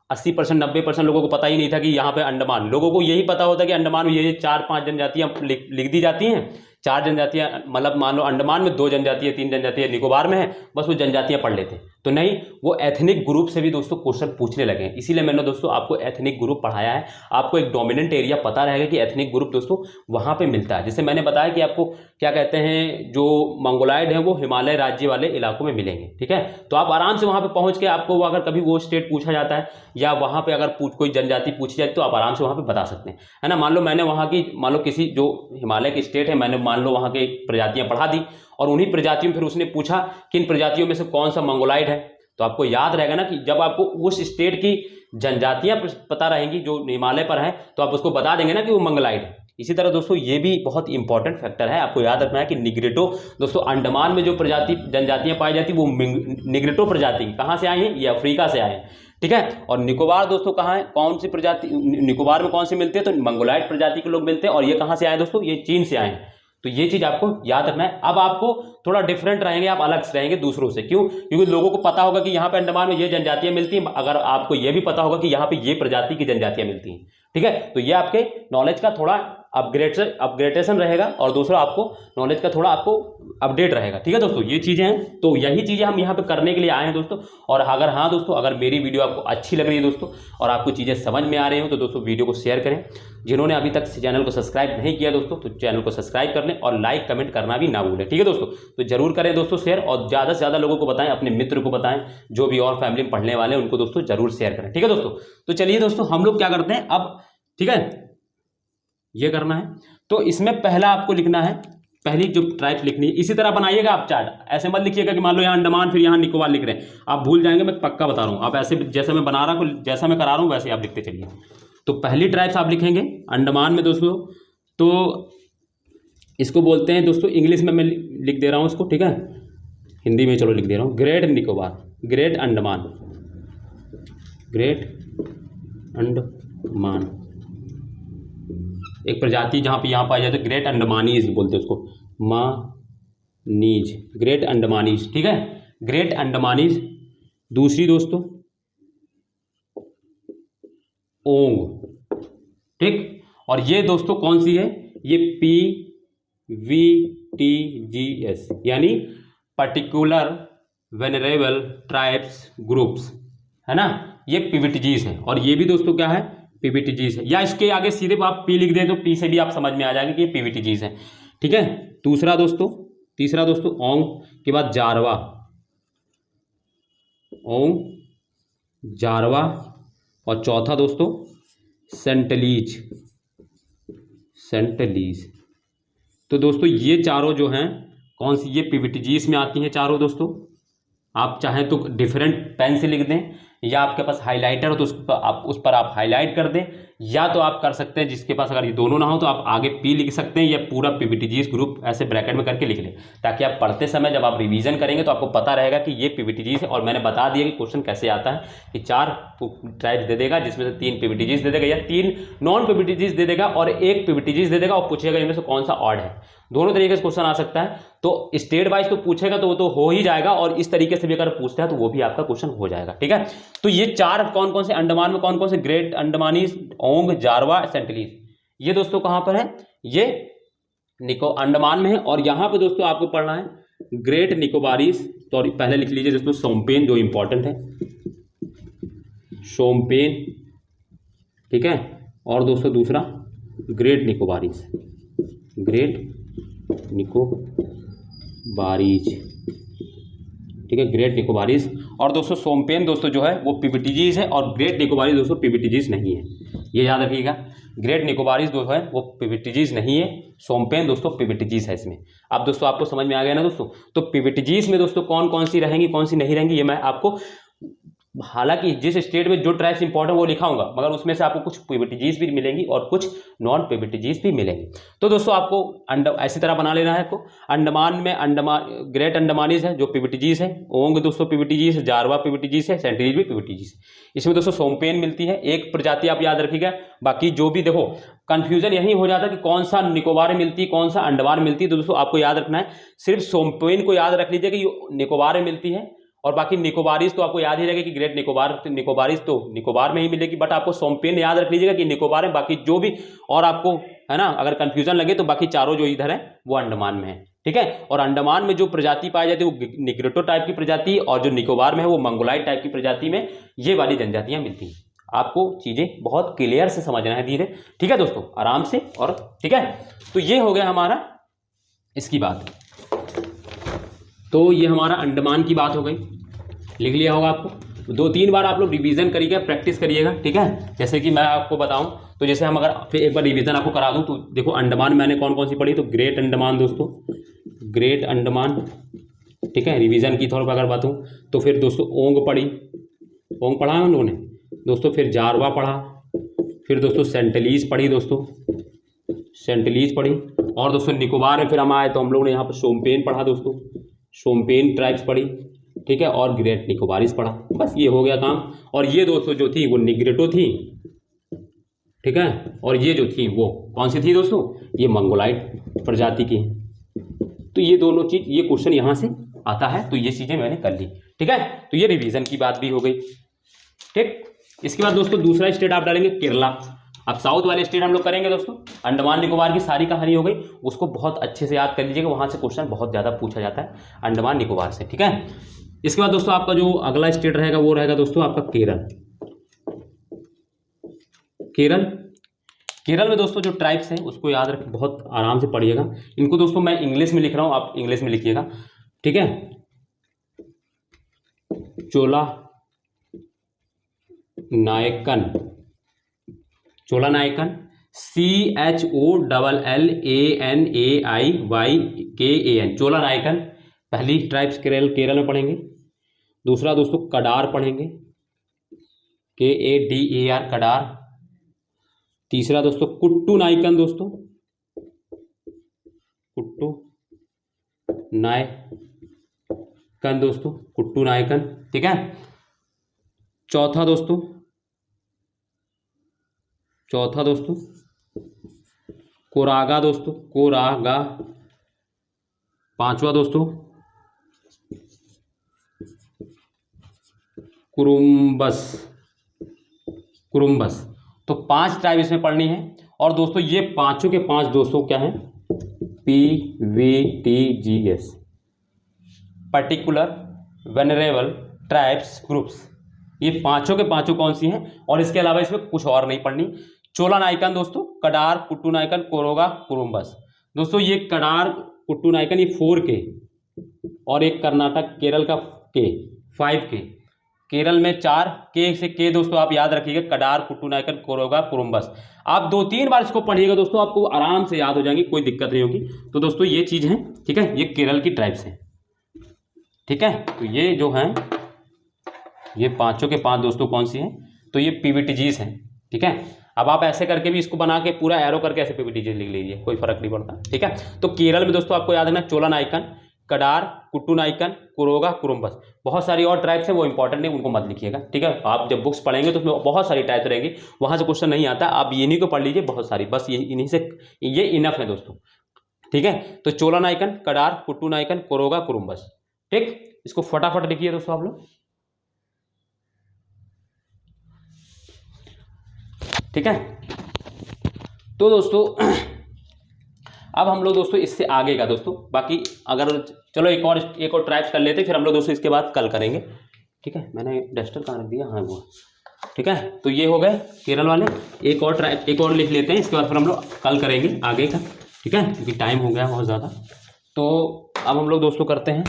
80% 90% लोगों को पता ही नहीं था कि यहाँ पे अंडमान, लोगों को यही पता होता कि अंडमान में ये 4-5 जनजातियां लिख दी जाती हैं, 4 जनजातियां, मतलब मान लो अंडमान में 2 जनजातियां 3 जनजातियां निकोबार में है, बस वो जनजातियां पढ़ लेते हैं। तो नहीं, वो एथनिक ग्रुप से भी दोस्तों क्वेश्चन पूछने लगे हैं, इसीलिए मैंने दोस्तों आपको एथनिक ग्रुप पढ़ाया है। आपको एक डोमिनेंट एरिया पता रहेगा कि एथनिक ग्रुप दोस्तों वहाँ पे मिलता है। जैसे मैंने बताया कि आपको क्या कहते हैं, जो मंगोलाइड है वो हिमालय राज्य वाले इलाकों में मिलेंगे, ठीक है। तो आप आराम से वहाँ पे पहुँच के, आपको अगर कभी वो स्टेट पूछा जाता है या वहाँ पे अगर कोई जनजाति पूछी जाए तो आप आराम से वहाँ पे बता सकते हैं, है ना। मान लो मैंने वहाँ की, मान लो किसी जो हिमालय की स्टेट है, मैंने मान लो वहाँ के प्रजातियां पढ़ा दी, और उन्हीं प्रजातियों में फिर उसने पूछा कि इन प्रजातियों में से कौन सा मंगोलाइड है, तो आपको याद रहेगा ना कि जब आपको उस स्टेट की जनजातियां पता रहेंगी जो हिमालय पर है, तो आप उसको बता देंगे ना कि वो मंगोलाइड है। इसी तरह दोस्तों ये भी बहुत इंपॉर्टेंट फैक्टर है, आपको याद रखना है कि निग्रोटो दोस्तों, अंडमान में जो जनजातियां पाई जाती वो निग्रोटो प्रजाति कहाँ से आई हैं, ये अफ्रीका से आए हैं, ठीक है। और निकोबार दोस्तों कहाँ है, कौन सी प्रजाति, निकोबार में कौन से मिलते हैं, तो मंगोलाइड प्रजाति के लोग मिलते हैं, और ये कहाँ से आए दोस्तों, ये चीन से आए हैं। तो ये चीज आपको याद रखना है। अब आपको थोड़ा डिफरेंट रहेंगे, आप अलग से रहेंगे दूसरों से, क्यों, क्योंकि लोगों को पता होगा कि यहाँ पे अंडमान में ये जनजातियां मिलती हैं, अगर आपको ये भी पता होगा कि यहाँ पे ये प्रजाति की जनजातियां मिलती हैं, ठीक है। तो ये आपके नॉलेज का थोड़ा अपग्रेडेशन रहेगा, और दूसरा आपको नॉलेज का थोड़ा आपको अपडेट रहेगा, ठीक है दोस्तों। ये चीज़ें हैं, तो यही चीज़ें हम यहाँ पे करने के लिए आए हैं दोस्तों। और अगर हाँ दोस्तों, अगर मेरी वीडियो आपको अच्छी लग रही है दोस्तों, और आपको चीज़ें समझ में आ रही हो, तो दोस्तों वीडियो को शेयर करें। जिन्होंने अभी तक चैनल को सब्सक्राइब नहीं किया दोस्तों, तो चैनल को सब्सक्राइब कर लें, और लाइक कमेंट करना भी ना भूलें, ठीक है दोस्तों। तो जरूर करें दोस्तों शेयर, और ज़्यादा से ज़्यादा लोगों को बताएं, अपने मित्र को बताएं, जो भी और फैमिली में पढ़ने वाले हैं उनको दोस्तों जरूर शेयर करें, ठीक है दोस्तों। तो चलिए दोस्तों, हम लोग क्या करते हैं अब, ठीक है, ये करना है। तो इसमें पहला आपको लिखना है, पहली जो ट्राइब्स लिखनी है, इसी तरह बनाइएगा आप चार्ट, ऐसे मत लिखिएगा कि मान लो यहाँ अंडमान फिर यहाँ निकोबार लिख रहे हैं, आप भूल जाएंगे, मैं पक्का बता रहा हूँ। आप ऐसे जैसे मैं बना रहा हूँ, जैसा मैं करा रहा हूँ वैसे आप लिखते चलिए। तो पहली ट्राइब्स आप लिखेंगे अंडमान में दोस्तों, तो इसको बोलते हैं दोस्तों, इंग्लिश में मैं लिख दे रहा हूँ इसको, ठीक है, हिंदी में चलो लिख दे रहा हूँ, great Nicobar, great Andaman, great Andaman, मान, एक प्रजाति जहाँ पे यहाँ पाई जाती है ग्रेट अंडमानीज बोलते हैं उसको, मानीज, ग्रेट अंडमानीज, ठीक है, ग्रेट अंडमानीज। दूसरी दोस्तों ओंग, ठीक। और ये दोस्तों कौन सी है, ये PVTGS यानी पर्टिकुलर वेनरेबल ट्राइब्स ग्रुप्स, है ना, ये PVTGs है। और ये भी दोस्तों क्या है, PVTGs है, या इसके आगे सीधे आप P लिख दें तो P से भी आप समझ में आ जाएगा कि ये PVTGs है, ठीक है। तीसरा दोस्तों ओंग के बाद जारवा, ओंग जारवा। और चौथा दोस्तों सेंटलीज, सेंटलीज। तो दोस्तों ये चारों जो हैं कौन सी, ये PVTGs में आती हैं चारों दोस्तों। आप चाहें तो डिफरेंट पेन से लिख दें, या आपके पास हाइलाइटर हो तो उस पर आप हाईलाइट कर दें, या तो आप कर सकते हैं जिसके पास अगर ये दोनों ना हो तो आप आगे P लिख सकते हैं, या पूरा PVTGs ग्रुप ऐसे ब्रैकेट में करके लिख लें, ताकि आप पढ़ते समय जब आप रिवीजन करेंगे तो आपको पता रहेगा कि ये PVTGs है। और मैंने बता दिया कि क्वेश्चन कैसे आता है कि 4 ट्राइब्स दे देगा जिसमें से 3 PVTGs दे देगा, या 3 नॉन PVTGs दे देगा और 1 PVTGs दे देगा, और पूछेगा इनमें से कौन सा ऑड है। दोनों तरीके से क्वेश्चन आ सकता है। तो स्टेट वाइज तो पूछेगा तो वो तो हो ही जाएगा, और इस तरीके से भी अगर पूछता है तो वो भी आपका क्वेश्चन हो जाएगा, ठीक है। तो ये 4 कौन कौन से अंडमान में, कौन कौन से, ग्रेट अंडमानीज, ओंग, जारवा, सेंटलीज, ये दोस्तों कहां पर है, ये अंडमान में है। और यहां पे दोस्तों आपको पढ़ना है ग्रेट निकोबारीज, तो पहले लिख लीजिए दोस्तों शोम्पेन, जो इंपॉर्टेंट है, शोम्पेन, ठीक है। और दोस्तों दूसरा ग्रेट निकोबारीज, ग्रेट निकोबारीज, ठीक है, ग्रेट निकोबारीज। और दोस्तों शोम्पेन दोस्तों जो है वो PVTGs है, और ग्रेट निकोबारीज दोस्तों PVTGs नहीं है, ये याद रखिएगा। ग्रेट निकोबारीज जो है वो PVTGs नहीं है, शोम्पेन दोस्तों PVTGs है इसमें। अब दोस्तों आपको समझ में आ गया ना दोस्तों। तो PVTGs में दोस्तों कौन कौन सी रहेंगी, कौन सी नहीं रहेंगी, ये मैं आपको, हालांकि जिस स्टेट में जो ट्राइब्स इंपॉर्टेंट वो लिखाऊंगा, मगर उसमें से आपको कुछ PVTGs भी मिलेंगी और कुछ नॉन PVTGs भी मिलेंगी। तो दोस्तों आपको ऐसी तरह बना लेना है आपको। अंडमान में ग्रेट अंडमानीज है जो PVTGs है, ओंग दोस्तों PVTGs है, जारवा PVTGs है, सेंटलीज भी PVTGs। इसमें दोस्तों शोम्पेन मिलती है, एक प्रजाति आप याद रखिएगा। बाकी जो भी देखो कंफ्यूजन यही हो जाता है कि कौन सा निकोबार में मिलती है, कौन सा अंडमान मिलती है। तो दोस्तों आपको याद रखना है, सिर्फ शोम्पेन को याद रख लीजिए कि निकोबार में मिलती है, और बाकी निकोबारीज तो आपको याद ही रहेगा कि ग्रेट निकोबारीज तो निकोबार में ही मिलेगी। बट आपको शोम्पेन याद रख लीजिएगा कि निकोबार है, बाकी जो भी और आपको है ना अगर कंफ्यूजन लगे तो बाकी चारों जो इधर है वो अंडमान में है, ठीक है। और अंडमान में जो प्रजाति पाई जाती है वो निग्रोटो टाइप की प्रजाति, और जो निकोबार में है वो मंगोलाइट टाइप की प्रजाति में ये वाली जनजातियां मिलती हैं। आपको चीजें बहुत क्लियर से समझना है धीरे, ठीक है दोस्तों, आराम से, और ठीक है। तो ये हो गया हमारा इसकी बात। तो ये हमारा अंडमान की बात हो गई, लिख लिया होगा आपको। 2-3 बार आप लोग रिवीजन करिएगा, प्रैक्टिस करिएगा, ठीक है। जैसे कि मैं आपको बताऊं तो जैसे हम अगर फिर एक बार रिवीजन आपको करा दूं तो देखो अंडमान मैंने कौन कौन सी पढ़ी, तो ग्रेट अंडमान दोस्तों, ग्रेट अंडमान, ठीक है। रिवीजन की थोड़ा अगर बात हो तो फिर दोस्तों ओंग पढ़ी, ओंग पढ़ा हम लोगों ने दोस्तों, फिर जारवा पढ़ा, फिर दोस्तों सेंटलीज पढ़ी दोस्तों, सेंटलीज पढ़ी। और दोस्तों निकोबार में फिर हम आए तो हम लोगों ने यहाँ पर शोम्पेन पढ़ा दोस्तों, शोम्पेन ट्राइब्स पढ़ी, ठीक है। और ग्रेट निकोबारीज पढ़ा, बस ये हो गया काम। और ये दोस्तों जो थी वो निग्रोटो थी, ठीक है। और ये जो थी वो कौन सी थी दोस्तों, ये मंगोलाइट प्रजाति की। तो ये दोनों चीज, ये क्वेश्चन यहां से आता है, तो ये चीजें मैंने कर ली, ठीक है। तो ये रिवीजन की बात भी हो गई, ठीक। इसके बाद दोस्तों दूसरा स्टेट आप डालेंगे केरला। अब साउथ वाले स्टेट हम लोग करेंगे दोस्तों, अंडमान निकोबार की सारी कहानी हो गई, उसको बहुत अच्छे से याद कर लीजिएगा, वहां से क्वेश्चन बहुत ज्यादा पूछा जाता है अंडमान निकोबार से, ठीक है। इसके बाद दोस्तों आपका जो अगला स्टेट रहेगा वो रहेगा दोस्तों आपका केरल। केरल, केरल में दोस्तों जो ट्राइब्स हैं उसको याद रख, बहुत आराम से पढ़िएगा इनको दोस्तों। मैं इंग्लिश में लिख रहा हूं, आप इंग्लिश में लिखिएगा, ठीक है। चोला नायकन, चोला नायकन, CHOLLANAIYKAN, चोला नायकन पहली ट्राइब्स केरल में पढ़ेंगे। दूसरा दोस्तों कडार पढ़ेंगे, KADAR कडार। तीसरा दोस्तों कुट्टू नायकन दोस्तों, कुट्टू नायकन दोस्तों, कुट्टू नायकन, ठीक है। चौथा दोस्तों चौथा दोस्तों कोरागा दोस्तों, कोरागा। पांचवा दोस्तों कुरुम्बस, कुरुम्बस। तो 5 ट्राइब इसमें पढ़नी है। और दोस्तों ये पांचों के पांच दोस्तों क्या हैं, PVTGS, particular venerable tribes groups. ये पांचों के पांचों कौन सी हैं, और इसके अलावा इसमें कुछ और नहीं पढ़नी। चोला नायकन दोस्तों, कडार, कुट्टू नायकन, कोरोगा, कुरुम्बस। दोस्तों ये कडार, कुट्टू नायकन, ये 4K, और एक कर्नाटक केरल का के 5K। केरल में 4K से K दोस्तों आप याद रखिएगा, कडार, कुट्टू नायकन, कोरोगा, कुरुम्बस। आप 2-3 बार इसको पढ़िएगा दोस्तों, आपको आराम से याद हो जाएंगी, कोई दिक्कत नहीं होगी। तो दोस्तों ये चीज है, ठीक है, ये केरल की ट्राइब्स हैं, ठीक है। तो ये जो हैं, ये पांचों के पांच दोस्तों कौन सी हैं, तो ये PVTGs हैं, ठीक है। अब आप ऐसे करके भी इसको बना के पूरा एरो करके ऐसे PVTGs लिख लीजिए, कोई फर्क नहीं पड़ता, ठीक है। तो केरल में दोस्तों आपको याद रखना चोला नायकन, कडार, कुट्टू नायकन, कुरोगा, कुरुम्बस। बहुत सारी और ट्राइब्स हैं, वो इंपॉर्टेंट नहीं, उनको मत लिखिएगा, ठीक है। आप जब बुक्स पढ़ेंगे तो उसमें बहुत सारी टाइप्स रहेंगी, वहां से क्वेश्चन नहीं आता, आप इन्हीं को पढ़ लीजिए, बहुत सारी, बस ये इन्हीं से ये इनफ है दोस्तों, ठीक है। तो चोला नायकन, कडार, कुट्टू नायकन, कुरोगा, कुरुम्बस, ठीक। इसको फटाफट लिखिए दोस्तों आप लोग, ठीक है। तो दोस्तों अब हम लोग दोस्तों इससे आगे का दोस्तों, बाकी अगर चलो एक और ट्राइब्स कर लेते, फिर हम लोग दोस्तों इसके बाद कल करेंगे, ठीक है। मैंने डस्टर कहाँ रख दिया, हाँ वो, ठीक है। तो ये हो गए केरल वाले, एक और ट्राइब, एक और लिख लेते हैं, इसके बाद फिर हम लोग कल करेंगे आगे का, ठीक है, क्योंकि टाइम हो गया बहुत ज़्यादा। तो अब हम लोग दोस्तों करते हैं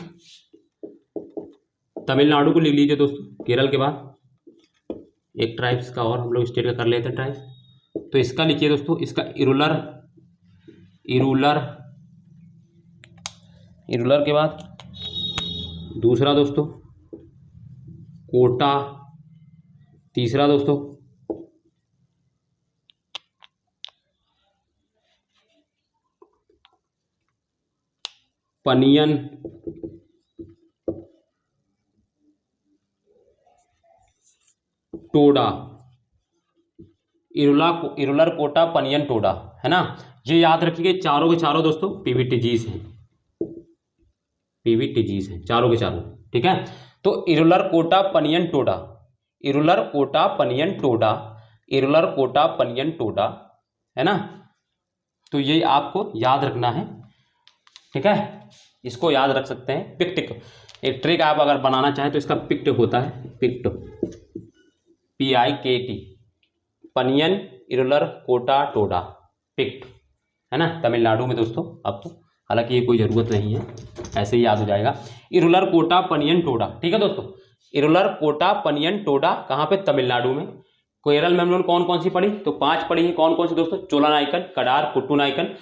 तमिलनाडु को लिख लीजिए दोस्तों, केरल के बाद एक ट्राइब्स का और हम लोग स्टेट का कर लेते हैं ट्राइब्स। तो इसका लिखिए दोस्तों, इसका इरुलर, इरुलर, इरुलर के बाद दूसरा दोस्तों कोटा, तीसरा दोस्तों पनियन, टोडा, इरुलर, कोटा, पनियन, टोडा, है ना। ये याद रखिए, चारों के चारों दोस्तों PVTGs हैं, PVTGs हैं चारों के चारों, ठीक है। तो Irular, Kota, banyan, Toda, Irular, Kota, banyan, Toda, Irular, Kota, banyan, Toda, है ना। तो ये आपको याद रखना है, ठीक है। इसको याद रख सकते हैं। पिक्टिक, एक ट्रिक आप अगर बनाना चाहें तो इसका पिक्ट होता है, पिक्ट, PIKT, पनियन, इरुलर, कोटा, टोडा, पिक्ट, है ना, तमिलनाडु में दोस्तों। अब तो हालांकि ये कोई ज़रूरत नहीं है, ऐसे ही याद हो जाएगा, इरुलर, कोटा, पनियन, टोडा, ठीक है दोस्तों। इरुलर, कोटा, पनियन, टोडा कहाँ पे, तमिलनाडु में। केरल में हम लोगों ने कौन कौन सी पढ़ी, तो 5 पढ़ी है, कौन कौन सी दोस्तों, चोला नायकन, कडार, कुट्टू नायकन,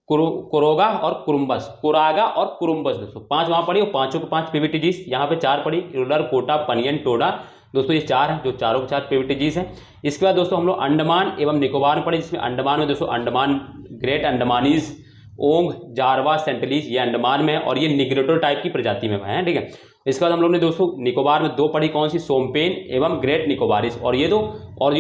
कोरोगा और कुरुम्बस, कोरागा और कुरुम्बस दोस्तों 5 वहाँ पढ़ी, और पांचों के 5 PVTGs। यहाँ पे 4 पढ़ी, इरुलर, कोटा, पनियन, टोडा दोस्तों, ये 4 हैं, जो चारों के 4 PVTGs हैं। इसके बाद दोस्तों हम लोग अंडमान एवं निकोबार में पढ़े, जिसमें अंडमान में दोस्तों अंडमान, ग्रेट अंडमानीज, ओंग, जारवा, सेंटलीज, ये अंडमान में है, और ये निग्रोटो टाइप की प्रजाति में है, ठीक है। इसके बाद हम लोग ने दोस्तों निकोबार में 2 पढ़ी, कौन सी, सोमपेन एवं ग्रेट निकोबारिस, और ये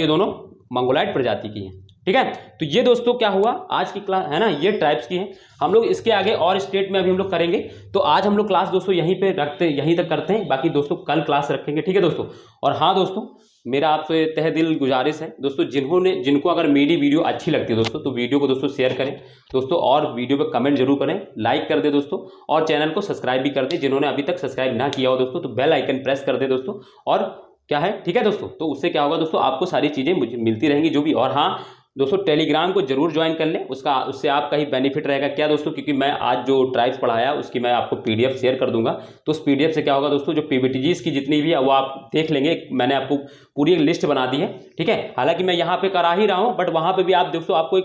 दोनों मंगोलाइट प्रजाति की हैं, ठीक है। तो ये दोस्तों क्या हुआ आज की क्लास, है ना, ये ट्राइब्स की है। हम लोग इसके आगे और स्टेट में अभी हम लोग करेंगे। तो आज हम लोग क्लास दोस्तों यहीं पे रखते, यहीं तक करते हैं, बाकी दोस्तों कल क्लास रखेंगे, ठीक है दोस्तों। और हाँ दोस्तों, मेरा आपसे तहे दिल गुजारिश है दोस्तों, जिनको अगर मेरी वीडियो अच्छी लगती है दोस्तों, तो वीडियो को दोस्तों शेयर करें दोस्तों, और वीडियो पे कमेंट जरूर करें, लाइक कर दे दोस्तों, और चैनल को सब्सक्राइब भी कर दे। जिन्होंने अभी तक सब्सक्राइब ना किया हो दोस्तों, तो बेल आइकन प्रेस कर दे दोस्तों। और क्या है, ठीक है दोस्तों, तो उससे क्या होगा दोस्तों, आपको सारी चीज़ें मिलती रहेंगी जो भी। और हाँ दोस्तों, टेलीग्राम को जरूर ज्वाइन कर लें, उससे आपका ही बेनिफिट रहेगा। क्या दोस्तों, क्योंकि मैं आज जो ट्राइब्स पढ़ाया उसकी मैं आपको PDF शेयर कर दूंगा। तो उस PDF से क्या होगा दोस्तों, जो PVTGs की जितनी भी है वो आप देख लेंगे। मैंने आपको पूरी एक लिस्ट बना दी है, ठीक है। हालांकि मैं यहाँ पे करा ही रहा हूँ, बट वहाँ पे भी आप दोस्तों आपको एक,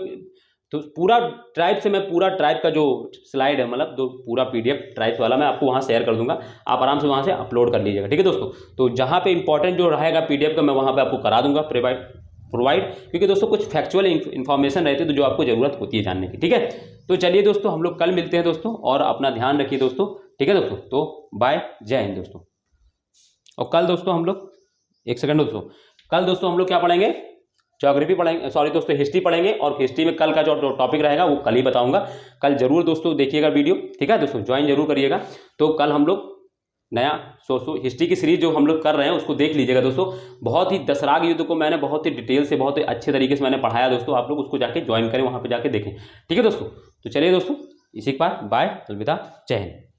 तो पूरा ट्राइब से मैं पूरा ट्राइब का जो स्लाइड है, मतलब पूरा PDF ट्राइब्स वाला मैं आपको वहाँ शेयर कर दूंगा, आप आराम से वहाँ से अपलोड कर लीजिएगा, ठीक है दोस्तों। तो जहाँ पे इंपॉर्टेंट जो रहेगा PDF का, मैं वहाँ पे आपको करा दूंगा प्रोवाइड, क्योंकि दोस्तों कुछ फैक्चुअल इन्फॉर्मेशन रहती है तो जो आपको जरूरत होती है जानने की, ठीक है। तो चलिए दोस्तों, हम लोग कल मिलते हैं दोस्तों, और अपना ध्यान रखिए दोस्तों, ठीक है दोस्तों। तो बाय, जय हिंद दोस्तों। और कल दोस्तों हम लोग, एक सेकंड दोस्तों, कल दोस्तों हम लोग क्या पढ़ेंगे, ज्योग्राफी पढ़ेंगे, सॉरी दोस्तों हिस्ट्री पढ़ेंगे, और हिस्ट्री में कल का जो टॉपिक रहेगा वो कल ही बताऊंगा। कल जरूर दोस्तों देखिएगा वीडियो, ठीक है दोस्तों, ज्वाइन जरूर करिएगा। तो कल हम लोग नया हिस्ट्री की सीरीज जो हम लोग कर रहे हैं उसको देख लीजिएगा दोस्तों। बहुत ही दसराग युद्ध को मैंने बहुत ही डिटेल से, बहुत ही अच्छे तरीके से मैंने पढ़ाया दोस्तों, आप लोग उसको जाके ज्वाइन करें, वहाँ पे जाके देखें, ठीक है दोस्तों। तो चलिए दोस्तों, इसी के बाद बाय, अलविदा, जय हिंद।